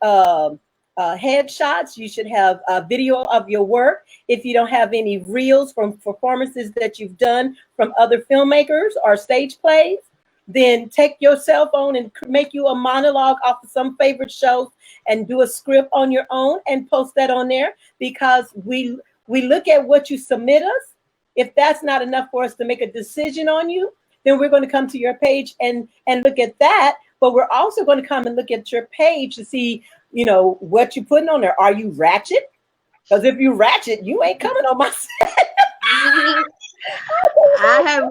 headshots. You should have a video of your work. If you don't have any reels from performances that you've done from other filmmakers or stage plays, then take your cell phone and make you a monologue off of some favorite shows and do a script on your own and post that on there, because we look at what you submit us. If that's not enough for us to make a decision on you, then we're going to come to your page and look at that. But we're also going to come and look at your page to see, what you're putting on there. Are you ratchet? Because if you ratchet, you ain't coming on my set. I have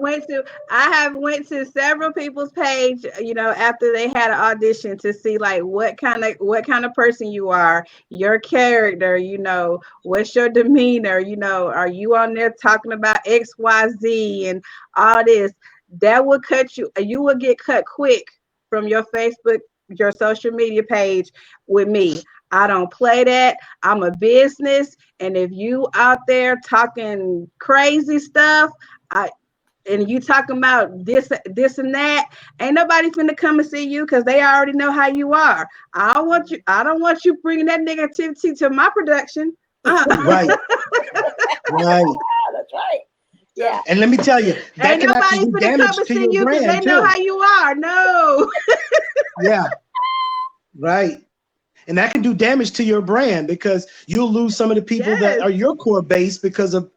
went to several people's page, after they had an audition to see like what kind of person you are, your character, what's your demeanor, are you on there talking about XYZ and all this? That would cut you will get cut quick from your Facebook, your social media page with me. I don't play that. I'm a business. And if you out there talking crazy stuff, and you talking about this and that, ain't nobody finna come and see you because they already know how you are. I don't want you bringing that negativity to my production. Right. Right. That's right. Yeah. And let me tell you, that ain't can nobody actually do finna damage come and to see your you because brand they know too. how you are. No. Yeah. Right. And that can do damage to your brand because you'll lose some of the people that are your core base because of,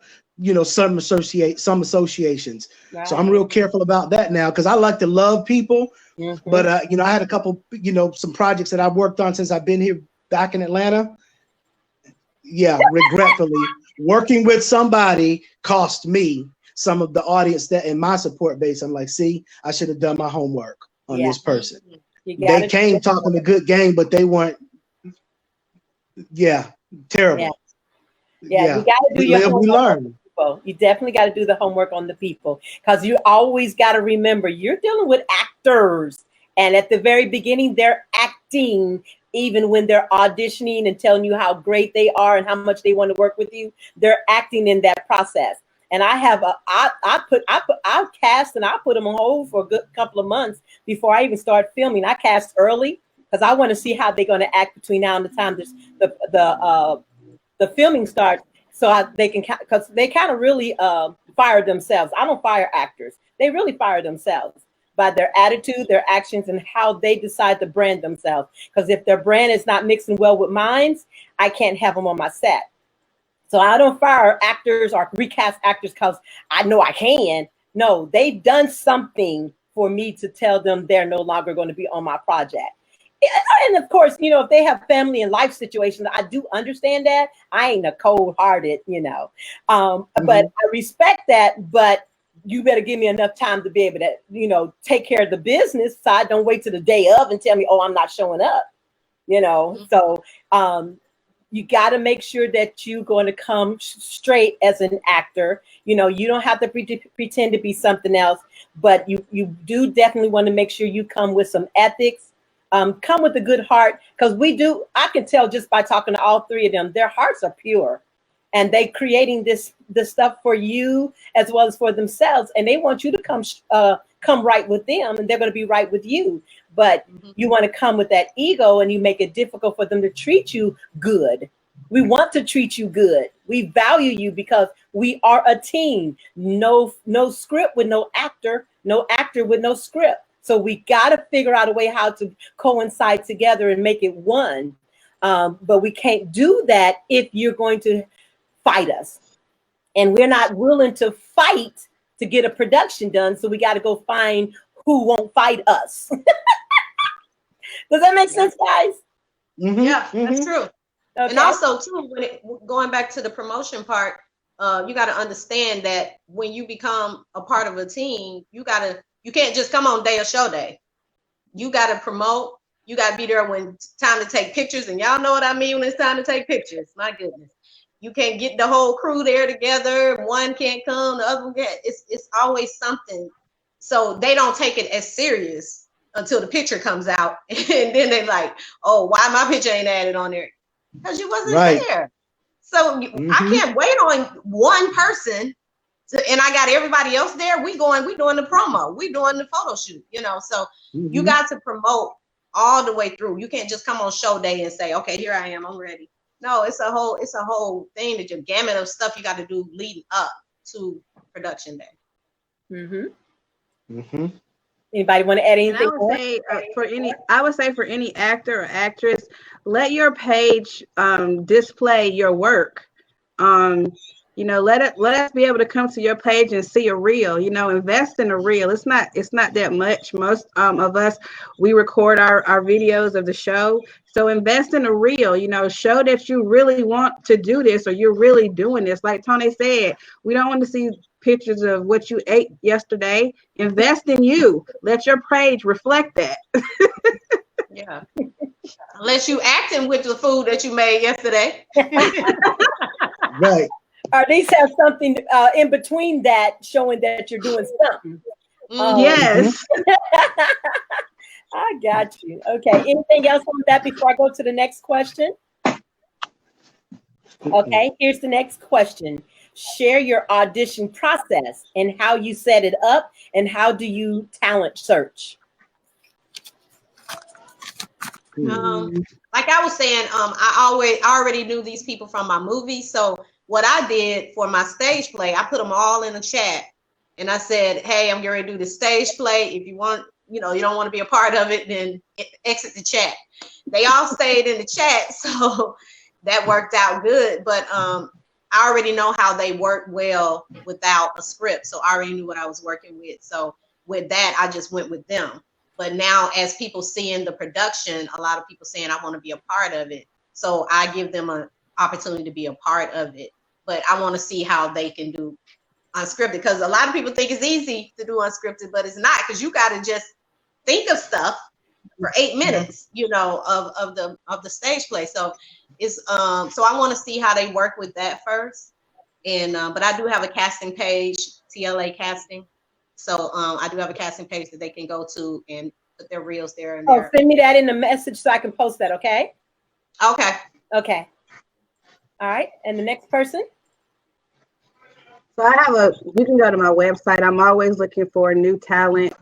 some associations. Right. So I'm real careful about that now because I like to love people. Mm-hmm. But, I had a couple, some projects that I've worked on since I've been here back in Atlanta. Yeah, regretfully, working with somebody cost me some of the audience that in my support base. I'm like, see, I should have done my homework on this person. They came talking a good game, but they weren't. Yeah, terrible. Yeah. You got to do your homework. We learn. You definitely got to do the homework on the people because you always got to remember you're dealing with actors, and at the very beginning they're acting. Even when they're auditioning and telling you how great they are and how much they want to work with you, they're acting in that process. And I have I cast and I put them on hold for a good couple of months before I even start filming. I cast early because I want to see how they're going to act between now and the time the filming starts, so they can, because they kind of really fire themselves. I don't fire actors; they really fire themselves by their attitude, their actions, and how they decide to brand themselves. Because if their brand is not mixing well with mine, I can't have them on my set. So I don't fire actors or recast actors because I know I can. No, they've done something for me to tell them they're no longer going to be on my project. And of course, if they have family and life situations, I do understand that. I ain't a cold-hearted, but I respect that. But you better give me enough time to be able to, take care of the business side. Don't wait till the day of and tell me, oh, I'm not showing up, So you got to make sure that you're going to come straight as an actor. You don't have to pretend to be something else, but you do definitely want to make sure you come with some ethics, come with a good heart, because I can tell just by talking to all three of them, their hearts are pure. And they creating this stuff for you as well as for themselves, and they want you to come right with them, and they're going to be right with you. But you want to come with that ego, and you make it difficult for them to treat you good. We want to treat you good. We value you because we are a team. No script with no actor with no script. So we got to figure out a way how to coincide together and make it one. But we can't do that if you're going to fight us, and we're not willing to fight to get a production done. So we got to go find who won't fight us. Does that make sense, guys? Mm-hmm. Yeah, that's true. Okay. And also too, going back to the promotion part, you got to understand that when you become a part of a team, you can't just come on day of show day. You got to promote. You got to be there when it's time to take pictures, and y'all know what I mean when it's time to take pictures. My goodness. You can't get the whole crew there together. One can't come, the other one can't. It's always something So they don't take it as serious until the picture comes out. And then they're like, oh, why my picture ain't added on there? Because you wasn't there. So I can't wait on one person and I got everybody else there. We doing the promo. We doing the photo shoot, you know. So you got to promote all the way through. You can't just come on show day and say, okay, here I am, I'm ready. No, it's a whole thing that your gamut of stuff you got to do leading up to production day. Anybody want to add anything? I would say for any actor or actress, let your page display your work. You know, let us be able to come to your page and see a reel. You know, invest in a reel. It's not that much. Most of us, we record our videos of the show. So invest in a reel. You know, show that you really want to do this or you're really doing this. Like Ton'e said, we don't want to see pictures of what you ate yesterday. Invest in you. Let your page reflect that. Yeah. Unless you acting with the food that you made yesterday. Right. Or at least have something in between that showing that you're doing something. Yes. I got you. Okay. Anything else on that before I go to the next question? Okay. Here's the next question. Share your audition process and how you set it up and how do you talent search? Like I was saying, I already knew these people from my movies. So what I did for my stage play, I put them all in the chat and I said, hey, I'm getting ready to do the stage play. If you want, you know, you don't want to be a part of it, then exit the chat. They all stayed in the chat. So that worked out good. But I already know how they work well without a script. So I already knew what I was working with. So with that, I just went with them. But now as people seeing the production, a lot of people saying, I want to be a part of it. So I give them an opportunity to be a part of it. But I want to see how they can do unscripted, because a lot of people think it's easy to do unscripted, but it's not, because you got to just think of stuff for 8 minutes, you know, of the stage play. So it's so I want to see how they work with that first. And but I do have a casting page, TLA casting. So I do have a casting page that they can go to and put their reels there and there. Send me that in the message so I can post that, okay? Okay. Okay. All right. And the next person? So you can go to my website. I'm always looking for new talent.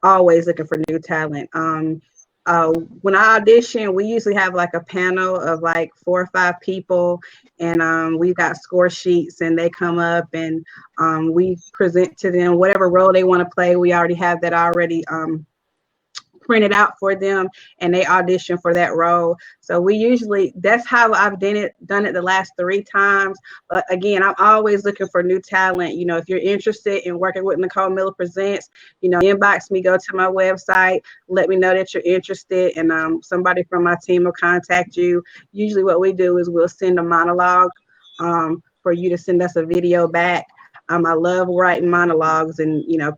Always looking for new talent. When I audition, we usually have like a panel of like 4 or 5 people, and we've got score sheets, and they come up and we present to them whatever role they want to play. We already have that already printed out for them, and they audition for that role. So that's how I've done it the last 3 times. But again, I'm always looking for new talent. You know, if you're interested in working with Nikole Miller Presents, you know, inbox me, go to my website, let me know that you're interested, and somebody from my team will contact you. Usually what we do is we'll send a monologue for you to send us a video back. I love writing monologues, and you know,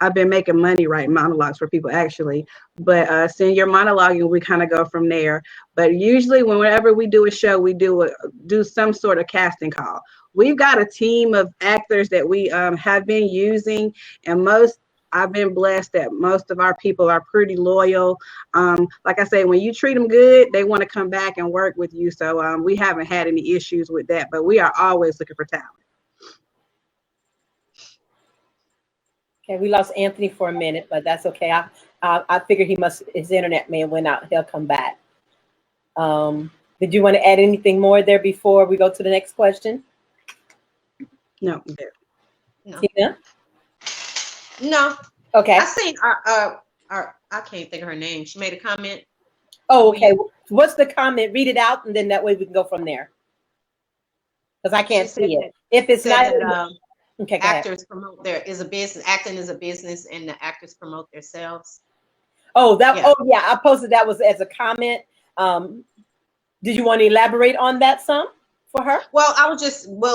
I've been making money writing monologues for people actually, but send your monologue and we kind of go from there. But usually whenever we do a show, we do some sort of casting call. We've got a team of actors that we have been using, and I've been blessed that most of our people are pretty loyal. Like I say, when you treat them good, they want to come back and work with you. So we haven't had any issues with that, but we are always looking for talent. Okay, we lost Anthony for a minute, but that's okay. I figure his internet may have went out. He'll come back. Did you want to add anything more there before we go to the next question? No. Tina? No. Okay. I seen I can't think of her name. She made a comment. Oh, okay. What's the comment? Read it out, and then that way we can go from there. Because I can't see it. If it's not. Okay, actors promote acting is a business, and the actors promote themselves. Oh, I posted that was as a comment. Did you want to elaborate on that some for her? Well,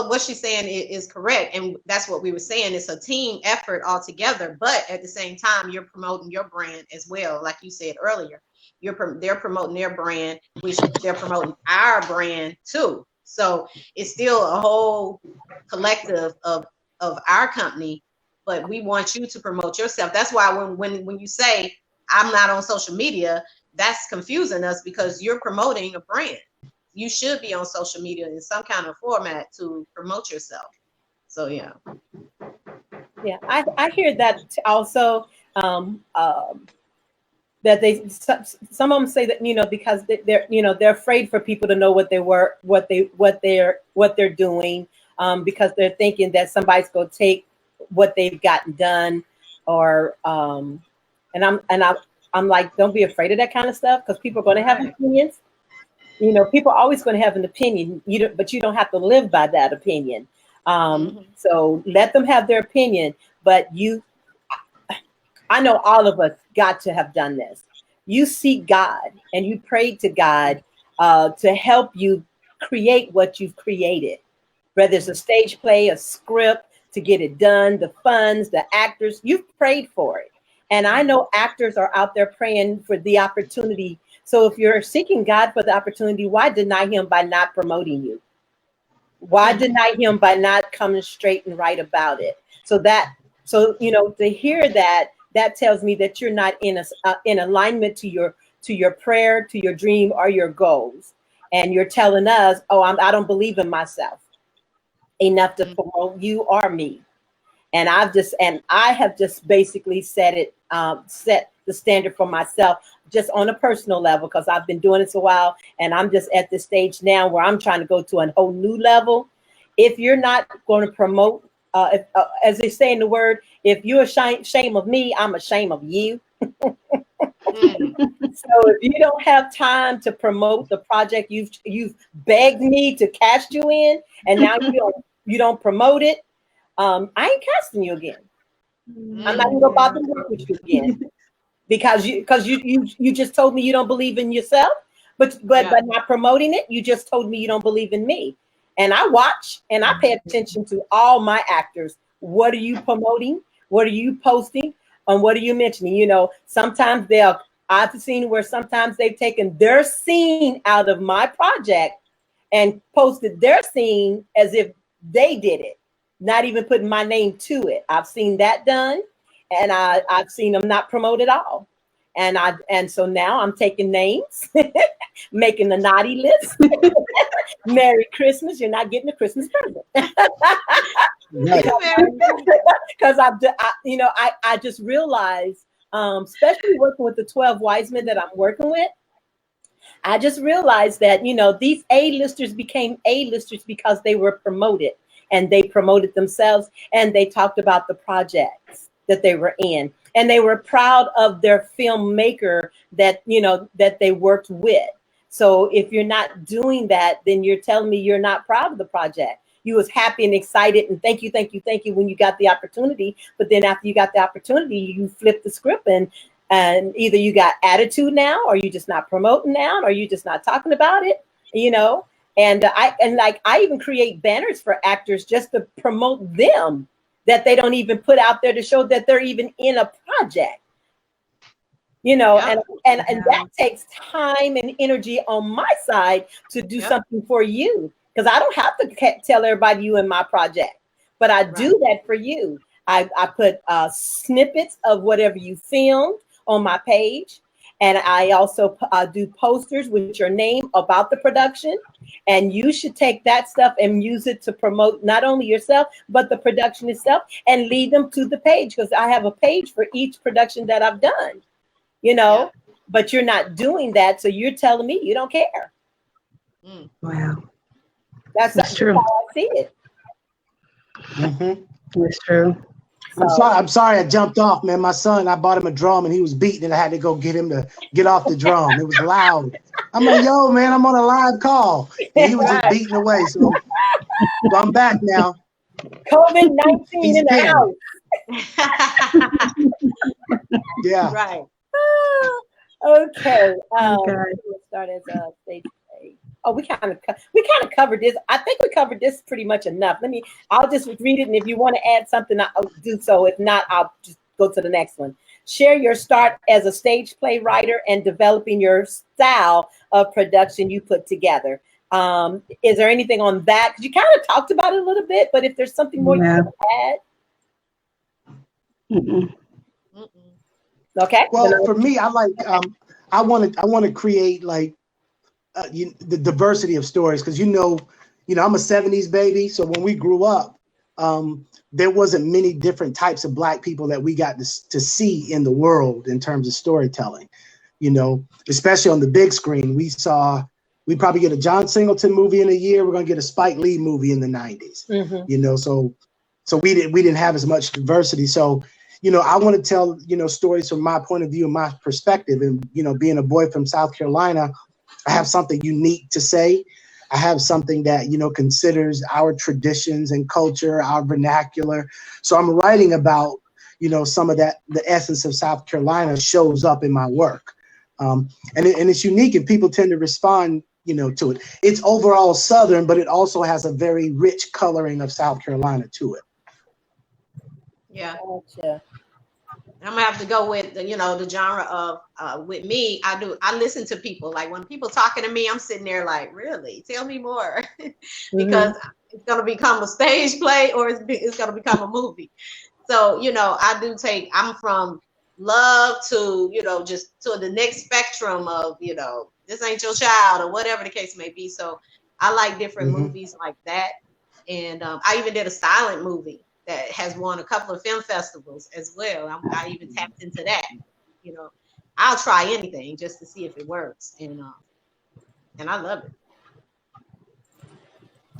what she's saying is correct, and that's what we were saying. It's a team effort altogether, but at the same time, you're promoting your brand as well, like you said earlier. They're promoting their brand, which they're promoting our brand too. So it's still a whole collective of our company but we want you to promote yourself. That's why when you say I'm not on social media, that's confusing us because you're promoting a brand. You should be on social media in some kind of format to promote yourself. So yeah. Yeah, I hear that also. That some of them say that, you know, because they're afraid for people to know what they're doing, because they're thinking that somebody's going to take what they've gotten done, or and I'm like, don't be afraid of that kind of stuff, because people are going to have opinions. You know, people are always going to have an opinion, but you don't have to live by that opinion. So let them have their opinion, but I know all of us got to have done this. You seek God and you prayed to God to help you create what you've created, whether it's a stage play, a script, to get it done, the funds, the actors, you've prayed for it. And I know actors are out there praying for the opportunity. So if you're seeking God for the opportunity, why deny him by not promoting you? Why deny him by not coming straight and right about it? So you know, to hear that tells me that you're not in alignment to your prayer, to your dream, or your goals. And you're telling us, oh, I don't believe in myself enough to promote you or me. And I have just basically set the standard for myself, just on a personal level, because I've been doing this a while, and I'm just at this stage now where I'm trying to go to a whole new level. If you're not going to promote, as they say in the word, if you're ashamed of me, I'm ashamed of you. So if you don't have time to promote the project you've begged me to cast you in, and now you don't promote it, I ain't casting you again. I'm not even gonna bother to work with you again, because you just told me you don't believe in yourself, but by not promoting it, you just told me you don't believe in me. And I watch and I pay attention to all my actors. What are you promoting? What are you posting? And what are you mentioning? You know, sometimes I've seen where sometimes they've taken their scene out of my project and posted their scene as if they did it, not even putting my name to it. I've seen that done, and I've seen them not promote at all. And so now I'm taking names, making the naughty list. Merry Christmas! You're not getting a Christmas present. Because I just realized, especially working with the 12 wise men that I'm working with, I just realized that, you know, these A-listers became A-listers because they were promoted, and they promoted themselves, and they talked about the projects that they were in, and they were proud of their filmmaker that they worked with. So if you're not doing that, then you're telling me you're not proud of the project. You was happy and excited and thank you when you got the opportunity. But then after you got the opportunity, you flipped the script, and either you got attitude now, or you just not promoting now, or you just not talking about it, you know. And I even create banners for actors just to promote them, that they don't even put out there to show that they're even in a project. You know, and that takes time and energy on my side to do something for you, because I don't have to tell everybody you in my project, but I do that for you. I put snippets of whatever you filmed on my page, and I also do posters with your name about the production, and you should take that stuff and use it to promote not only yourself, but the production itself, and lead them to the page, because I have a page for each production that I've done. You know, but you're not doing that. So you're telling me you don't care. Wow. That's true. How I see it. That's true. I'm sorry I jumped off, man. My son, I bought him a drum and he was beating and I had to go get him to get off the drum. It was loud. I'm like, yo, man, I'm on a live call. And he was just beating away. So I'm back now. COVID-19 in the house. Yeah. Right. Okay. We'll start as a stage play. Oh, we kind of covered this. I think we covered this pretty much enough. I'll just read it, and if you want to add something, I'll do so. If not, I'll just go to the next one. Share your start as a stage play writer and developing your style of production you put together. Is there anything on that? Because you kind of talked about it a little bit, but if there's something more you can add. Mm-mm. Okay. Well, for me, I like I want to create like the diversity of stories because I'm a '70s baby, so when we grew up, there wasn't many different types of Black people that we got to see in the world in terms of storytelling. Especially on the big screen, we probably get a John Singleton movie in a year. We're gonna get a Spike Lee movie in the '90s. So we didn't have as much diversity. So I want to tell stories from my point of view and my perspective. And being a boy from South Carolina, I have something unique to say. I have something that considers our traditions and culture, our vernacular. So I'm writing about some of that. The essence of South Carolina shows up in my work, and it's unique, and people tend to respond to it. It's overall Southern, but it also has a very rich coloring of South Carolina to it. Yeah. Gotcha. I'm gonna have to go with the genre of with me. I listen to people. Like when people talking to me, I'm sitting there like, really? Tell me more, because it's gonna become a stage play or it's gonna become a movie. So I'm from love to just to the next spectrum of this ain't your child or whatever the case may be. So I like different movies like that, and I even did a silent movie that has won a couple of film festivals as well. I even tapped into that. I'll try anything just to see if it works, and I love it.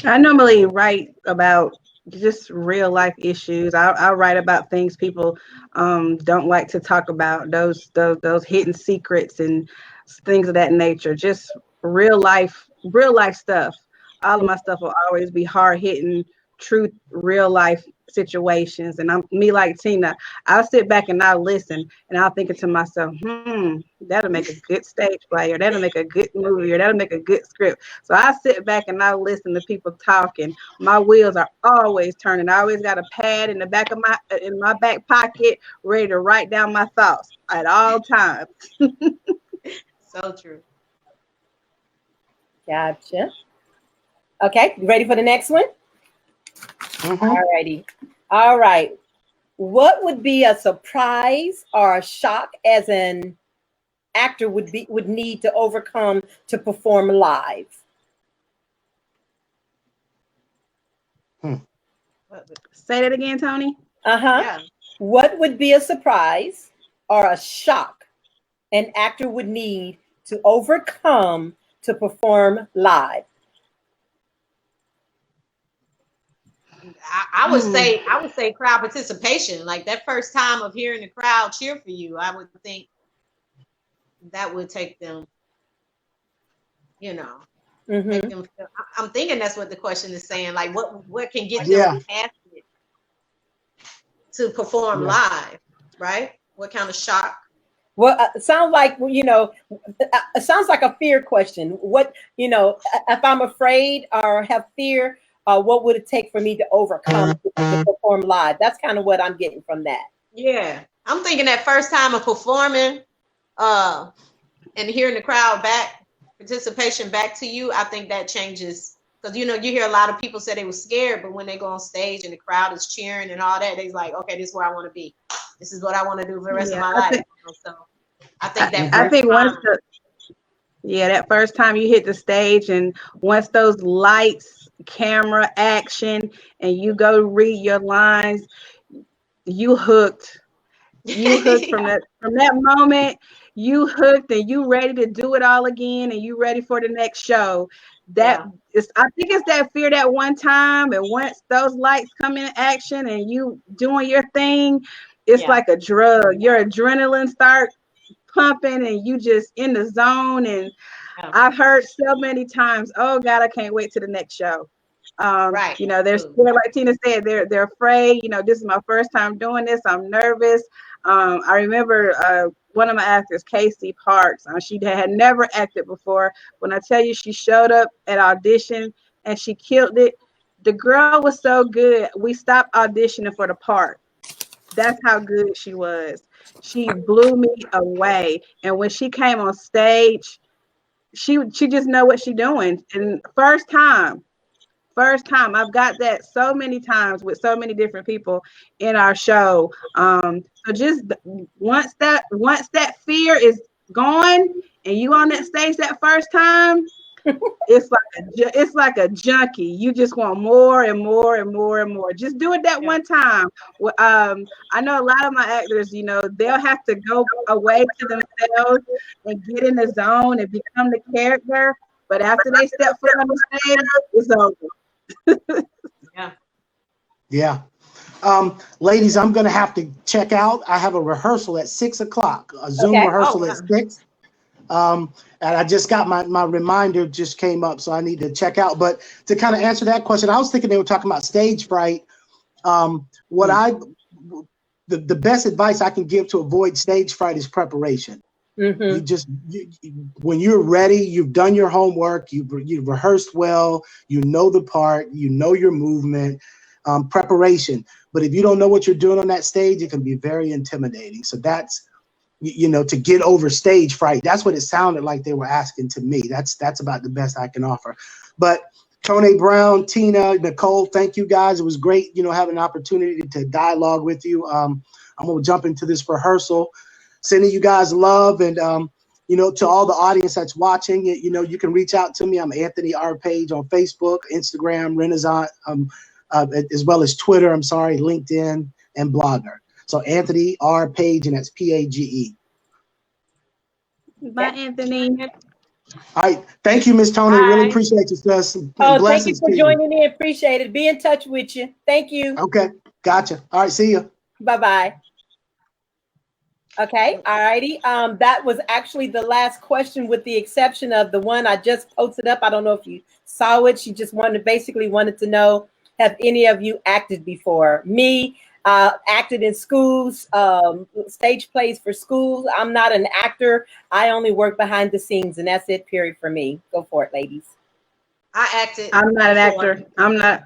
I normally write about just real life issues. I write about things people don't like to talk about, those hidden secrets and things of that nature. Just real life stuff. All of my stuff will always be hard hitting, true, real life situations. And I'm me like Tina. I'll sit back and I'll listen and I'll think to myself, that'll make a good stage play, or that'll make a good movie, or that'll make a good script. So I sit back and I listen to people talking. My wheels are always turning. I always got a pad in the back of my back pocket, ready to write down my thoughts at all times. So true. Gotcha. Okay, you ready for the next one? All righty. All right. What would be a surprise or a shock as an actor would need to overcome to perform live? Say that again, Tony. Yeah. What would be a surprise or a shock an actor would need to overcome to perform live? I would say crowd participation. Like that first time of hearing the crowd cheer for you, I would think that would take them, make them feel. I'm thinking that's what the question is saying. Like what can get them past it to perform live, right? What kind of shock? Well, it sounds like it sounds like a fear question. What if I'm afraid or have fear? What would it take for me to overcome to perform live? That's kind of what I'm getting from that. Yeah, I'm thinking that first time of performing, and hearing the crowd participation back to you. I think that changes because you hear a lot of people say they were scared, but when they go on stage and the crowd is cheering and all that, they're like, okay, this is where I want to be. This is what I want to do for the rest of my life. So I think that first time you hit the stage, and once those lights, camera, action, and you go read your lines, you hooked. You hooked from that moment. You hooked, and you ready to do it all again, and you ready for the next show. I think it's that fear that one time, and once those lights come in action and you doing your thing, it's like a drug. Your adrenaline start pumping, and you just in the zone. And I've heard so many times, oh God, I can't wait to the next show. They're scared, like Tina said, they're afraid. This is my first time doing this. I'm nervous. I remember one of my actors, Casey Parks. She had never acted before. When I tell you, she showed up at audition and she killed it. The girl was so good. We stopped auditioning for the part. That's how good she was. She blew me away. And when she came on stage, she just know what she's doing. And first time, first time. I've got that so many times with so many different people in our show. So just once that fear is gone and you on that stage that first time, it's like a junkie. You just want more and more and more and more. Just do it that one time. I know a lot of my actors, you know, they'll have to go away to themselves and get in the zone and become the character. But after they step foot on the stage, it's over. Yeah. Ladies, I'm going to have to check out. I have a rehearsal at 6 o'clock, a Zoom rehearsal at 6. And I just got my reminder just came up, so I need to check out. But to kind of answer that question, I was thinking they were talking about stage fright. The best advice I can give to avoid stage fright is preparation. When you're ready, you've done your homework, you've rehearsed well, you know the part, you know your movement, preparation. But if you don't know what you're doing on that stage, it can be very intimidating. So that's, you know, to get over stage fright. That's what it sounded like they were asking to me. That's about the best I can offer. But Ton'e Brown, Tina, Nikole, thank you guys. It was great, you know, having an opportunity to dialogue with you. I'm going to jump into this rehearsal, sending you guys love. And, you know, to all the audience that's watching, you know, you can reach out to me. I'm Anthony R. Page on Facebook, Instagram, Renaissance, as well as Twitter, LinkedIn, and Blogger. So Anthony R. Page, and that's Page. Bye, Anthony. All right. Thank you, Miss Ton'e. Really appreciate you, sis. Thank you for joining in. Appreciate it. Be in touch with you. Thank you. Okay. Gotcha. All right. See you. Bye-bye. Okay. All righty. That was actually the last question, with the exception of the one I just posted up. I don't know if you saw it. She just basically wanted to know, have any of you acted before? Me, acted in schools, stage plays for schools. I'm not an actor. I only work behind the scenes, and that's it, period, for me. Go for it, ladies. I acted. I'm not an actor. I'm not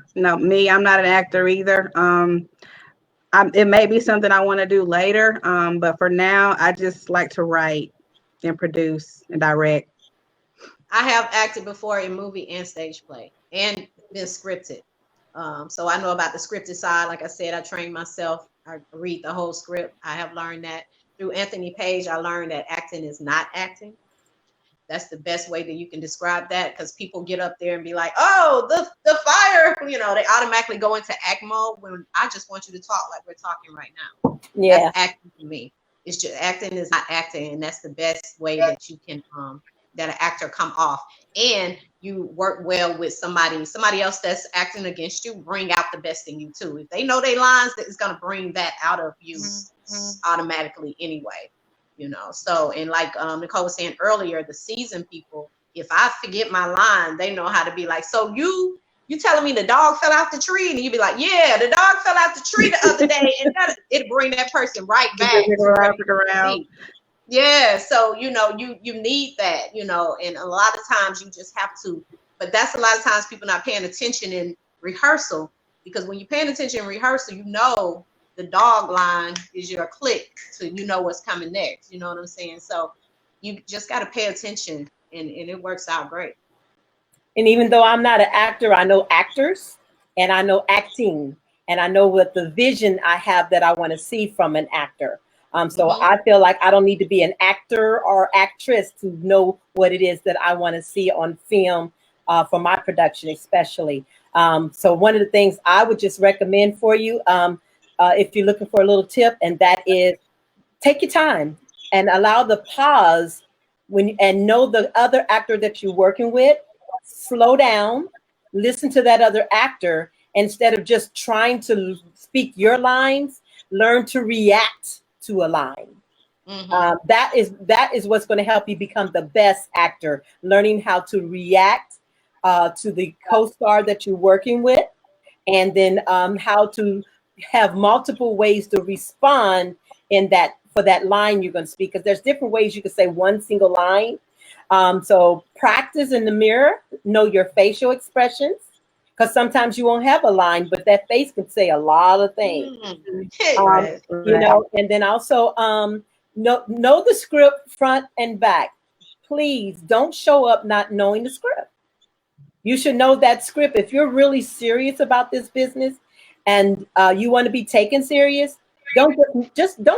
an actor either. It may be something I want to do later, but for now, I just like to write and produce and direct. I have acted before in movie and stage play, and been scripted. So I know about the scripted side. Like I said, I trained myself. I read the whole script. I have learned that through Anthony Page. I learned that acting is not acting. That's the best way that you can describe that, because people get up there and be like, oh, the fire, you know, they automatically go into act mode, when I just want you to talk like we're talking right now. Yeah. That's acting to me. It's just, acting is not acting, and that's the best way that you can that an actor come off. And you work well with somebody else that's acting against you, bring out the best in you too. If they know their lines, that is going to bring that out of you automatically anyway, you know. So, and like Nikole was saying earlier, the seasoned people, if I forget my line, they know how to be like, so you telling me the dog fell out the tree? And you be like, yeah, the dog fell out the tree the other day, and it'll bring that person right back. Yeah, so you know, you need that, you know, and a lot of times you just have to, but that's a lot of times people not paying attention in rehearsal, because when you're paying attention in rehearsal, you know the dog line is your click, so you know what's coming next, you know what I'm saying? So you just got to pay attention, and it works out great. And even though I'm not an actor, I know actors, and I know acting, and I know what the vision I have that I want to see from an actor. So I feel like I don't need to be an actor or actress to know what it is that I want to see on film for my production, especially. So one of the things I would just recommend for you, if you're looking for a little tip, and that is take your time and allow the pause and know the other actor that you're working with. Slow down, listen to that other actor. Instead of just trying to speak your lines, learn to react to a line. That is what's going to help you become the best actor, learning how to react to the co-star that you're working with, and then how to have multiple ways to respond for that line you're going to speak, because there's different ways you can say one single line. So practice in the mirror, know your facial expressions, because sometimes you won't have a line, but that face can say a lot of things. You know, and then also know the script front and back. Please don't show up not knowing the script. You should know that script. If you're really serious about this business and you want to be taken serious, don't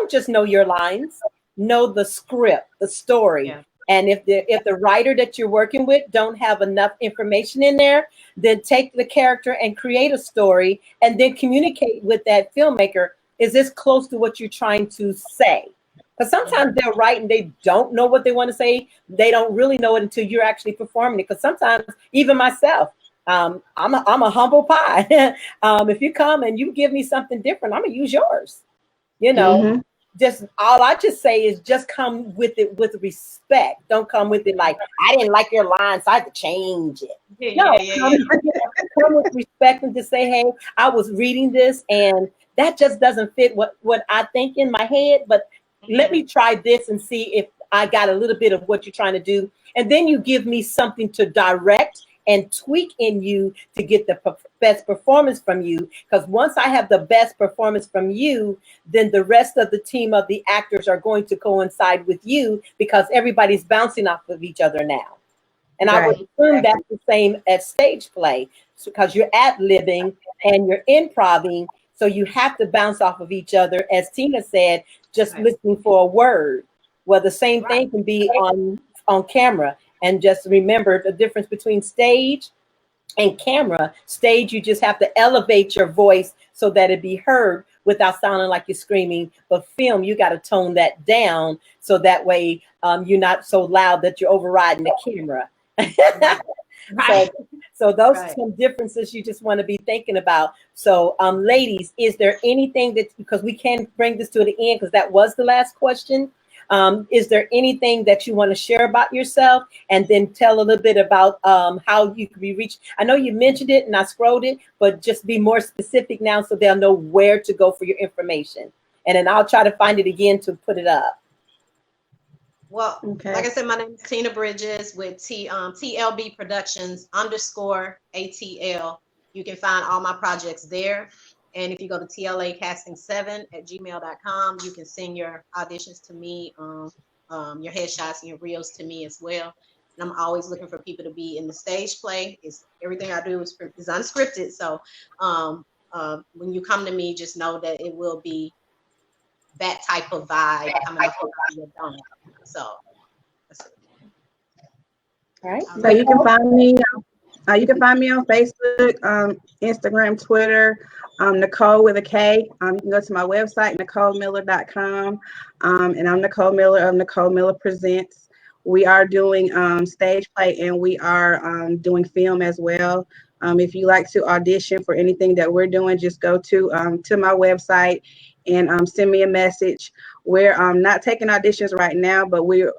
just know your lines. Know the script, the story. Yeah. And if the writer that you're working with don't have enough information in there, then take the character and create a story and then communicate with that filmmaker. Is this close to what you're trying to say? Because sometimes they'll write and they don't know what they want to say. They don't really know it until you're actually performing it. Because sometimes, even myself, I'm a humble pie. If you come and you give me something different, I'm gonna use yours. You know, just all I just say is just come with it with respect. Don't come with it like, I didn't like your line, so I had to change it. No, come with respect and just say, hey, I was reading this and that just doesn't fit what I think in my head, but let me try this and see if I got a little bit of what you're trying to do. And then you give me something to direct and tweak in you to get the best performance from you. Because once I have the best performance from you, then the rest of the team of the actors are going to coincide with you because everybody's bouncing off of each other now. And I would assume that's the same as stage play because you're ad-libbing and you're improvising. So you have to bounce off of each other. As Tina said, just listening for a word. Well, the same thing can be on camera. And just remember the difference between stage and camera. Stage, you just have to elevate your voice so that it be heard without sounding like you're screaming. But film, you got to tone that down so that way you're not so loud that you're overriding the camera. So those are some differences you just want to be thinking about. So ladies, is there anything that, because we can bring this to the end because that was the last question. Is there anything that you want to share about yourself and then tell a little bit about how you can be reached? I know you mentioned it and I scrolled it, but just be more specific now so they'll know where to go for your information. And then I'll try to find it again to put it up. Well, like I said, my name is Tina Bridges with TLB Productions _ATL. You can find all my projects there. And if you go to TLAcasting7@gmail.com, you can send your auditions to me, your headshots and your reels to me as well. And I'm always looking for people to be in the stage play. Everything I do is unscripted. So when you come to me, just know that it will be that type of vibe coming off of your dome. So that's it. All right. So you can find me. You can find me on Facebook, Instagram, Twitter, Nikole with a K. You can go to my website, NikoleMiller.com. And I'm Nikole Miller of Nikole Miller Presents. We are doing stage play and we are doing film as well. If you like to audition for anything that we're doing, just go to my website and send me a message. We're not taking auditions right now, but we're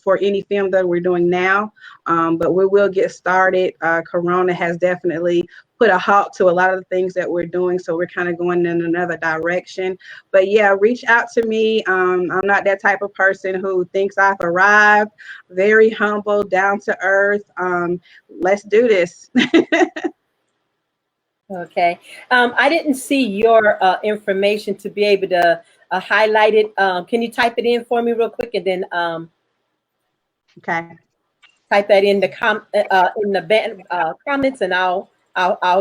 for any film that we're doing now, but we will get started. Corona has definitely put a halt to a lot of the things that we're doing, so we're kind of going in another direction. But yeah, reach out to me. I'm not that type of person who thinks I've arrived. Very humble, down to earth. Let's do this. Okay. I didn't see your information to be able to highlight it. Can you type it in for me real quick and then Okay. type that in the comments and I'll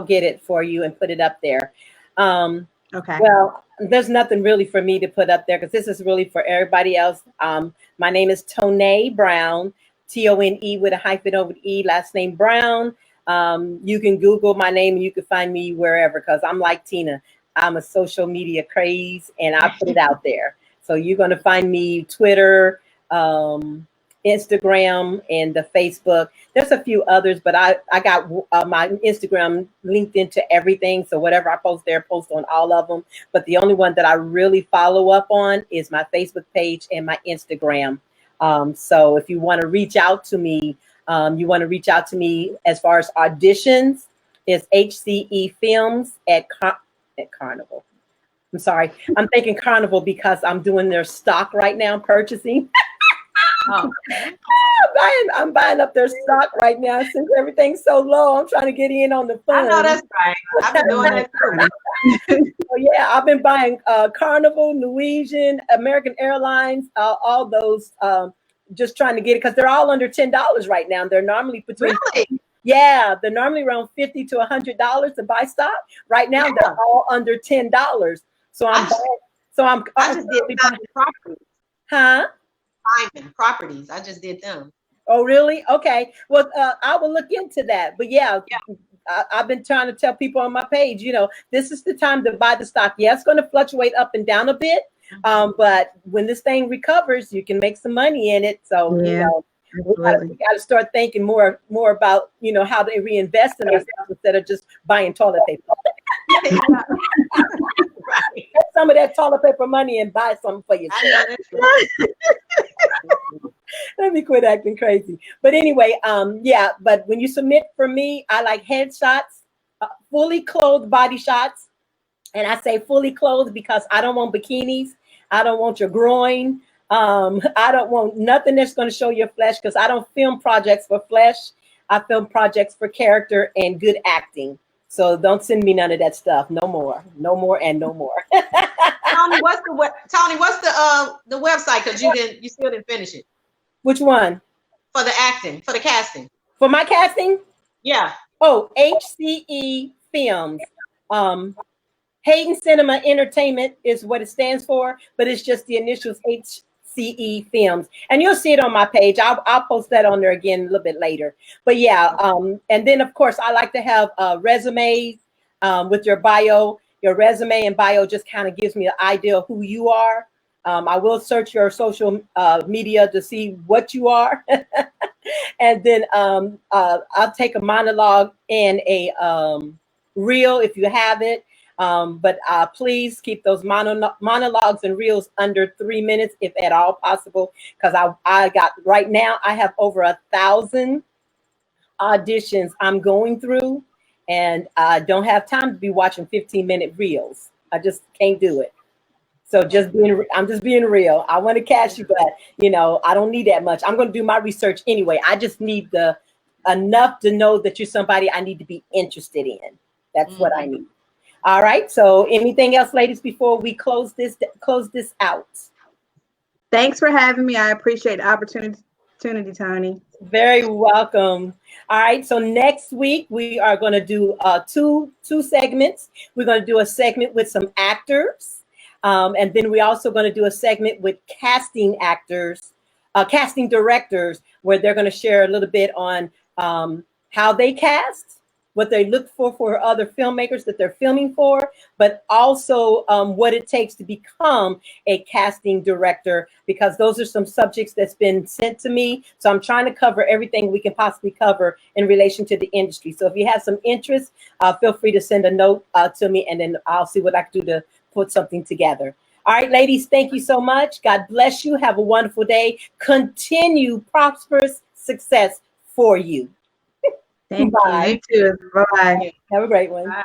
get it for you and put it up there. Okay. Well, there's nothing really for me to put up there because this is really for everybody else. My name is Ton'e Brown, T-O-N-E with a hyphen over the E, last name Brown. You can Google my name and you can find me wherever because I'm like Tina. I'm a social media craze and I put it out there. So you're going to find me Twitter, Instagram, and the Facebook. There's a few others, but I got my Instagram linked into everything. So whatever I post there, post on all of them. But the only one that I really follow up on is my Facebook page and my Instagram. So if you want to reach out to me, as far as auditions, is HCE Films at Carnival. I'm sorry. I'm thinking Carnival because I'm doing their stock right now, purchasing. I'm buying up their stock right now since everything's so low. I'm trying to get in on the fun. I know that's right. I've been doing that too. So yeah, I've been buying Carnival, Norwegian, American Airlines, all those. Just trying to get it because they're all under $10 right now. They're normally between Yeah, they're normally around $50 to $100 to buy stock. Right now, they're all under $10. So I'm I just did properties. Huh? Diamond properties. I just did them. Oh, really? Okay. Well, I will look into that. But yeah. I've been trying to tell people on my page, you know, this is the time to buy the stock. Yeah, it's going to fluctuate up and down a bit. But when this thing recovers, you can make some money in it. So, you know, we got to start thinking more about, you know, how to reinvest in ourselves instead of just buying toilet paper. Right. Get some of that toilet paper money and buy something for yourself. Let me quit acting crazy. But anyway, yeah, but when you submit for me, I like headshots, fully clothed body shots. And I say fully clothed because I don't want bikinis. I don't want your groin. I don't want nothing that's going to show your flesh, because I don't film projects for flesh. I film projects for character and good acting. So don't send me none of that stuff. No more, and no more. Tony, what's the website? Because you still didn't finish it. Which one? For the acting, for the casting. For my casting? Yeah. Oh, HCE Films. Hayden Cinema Entertainment is what it stands for, but it's just the initials HCE Films. And you'll see it on my page. I'll post that on there again a little bit later. But yeah, and then of course I like to have resumes with your bio. Your resume and bio just kind of gives me an idea of who you are. I will search your social media to see what you are. And then I'll take a monologue and a reel if you have it. But please keep those monologues and reels under 3 minutes, if at all possible, because I got right now I have over 1,000 auditions I'm going through, and I don't have time to be watching 15-minute reels. I just can't do it. So I'm just being real. I want to catch you, but you know, I don't need that much. I'm going to do my research anyway. I just need enough to know that you're somebody I need to be interested in. That's what I need. All right. So anything else, ladies, before we close this out? Thanks for having me. I appreciate the opportunity, Tony. Very welcome. All right. So next week we are going to do two segments. We're going to do a segment with some actors. And then we're also going to do a segment with casting directors, where they're going to share a little bit on how they cast, what they look for other filmmakers that they're filming for, but also what it takes to become a casting director, because those are some subjects that's been sent to me. So I'm trying to cover everything we can possibly cover in relation to the industry. So if you have some interest, feel free to send a note to me, and then I'll see what I can do to put something together. All right, ladies, thank you so much. God bless you. Have a wonderful day. Continue prosperous success for you. Thank you. You too. Bye-bye. Have a great one. Bye.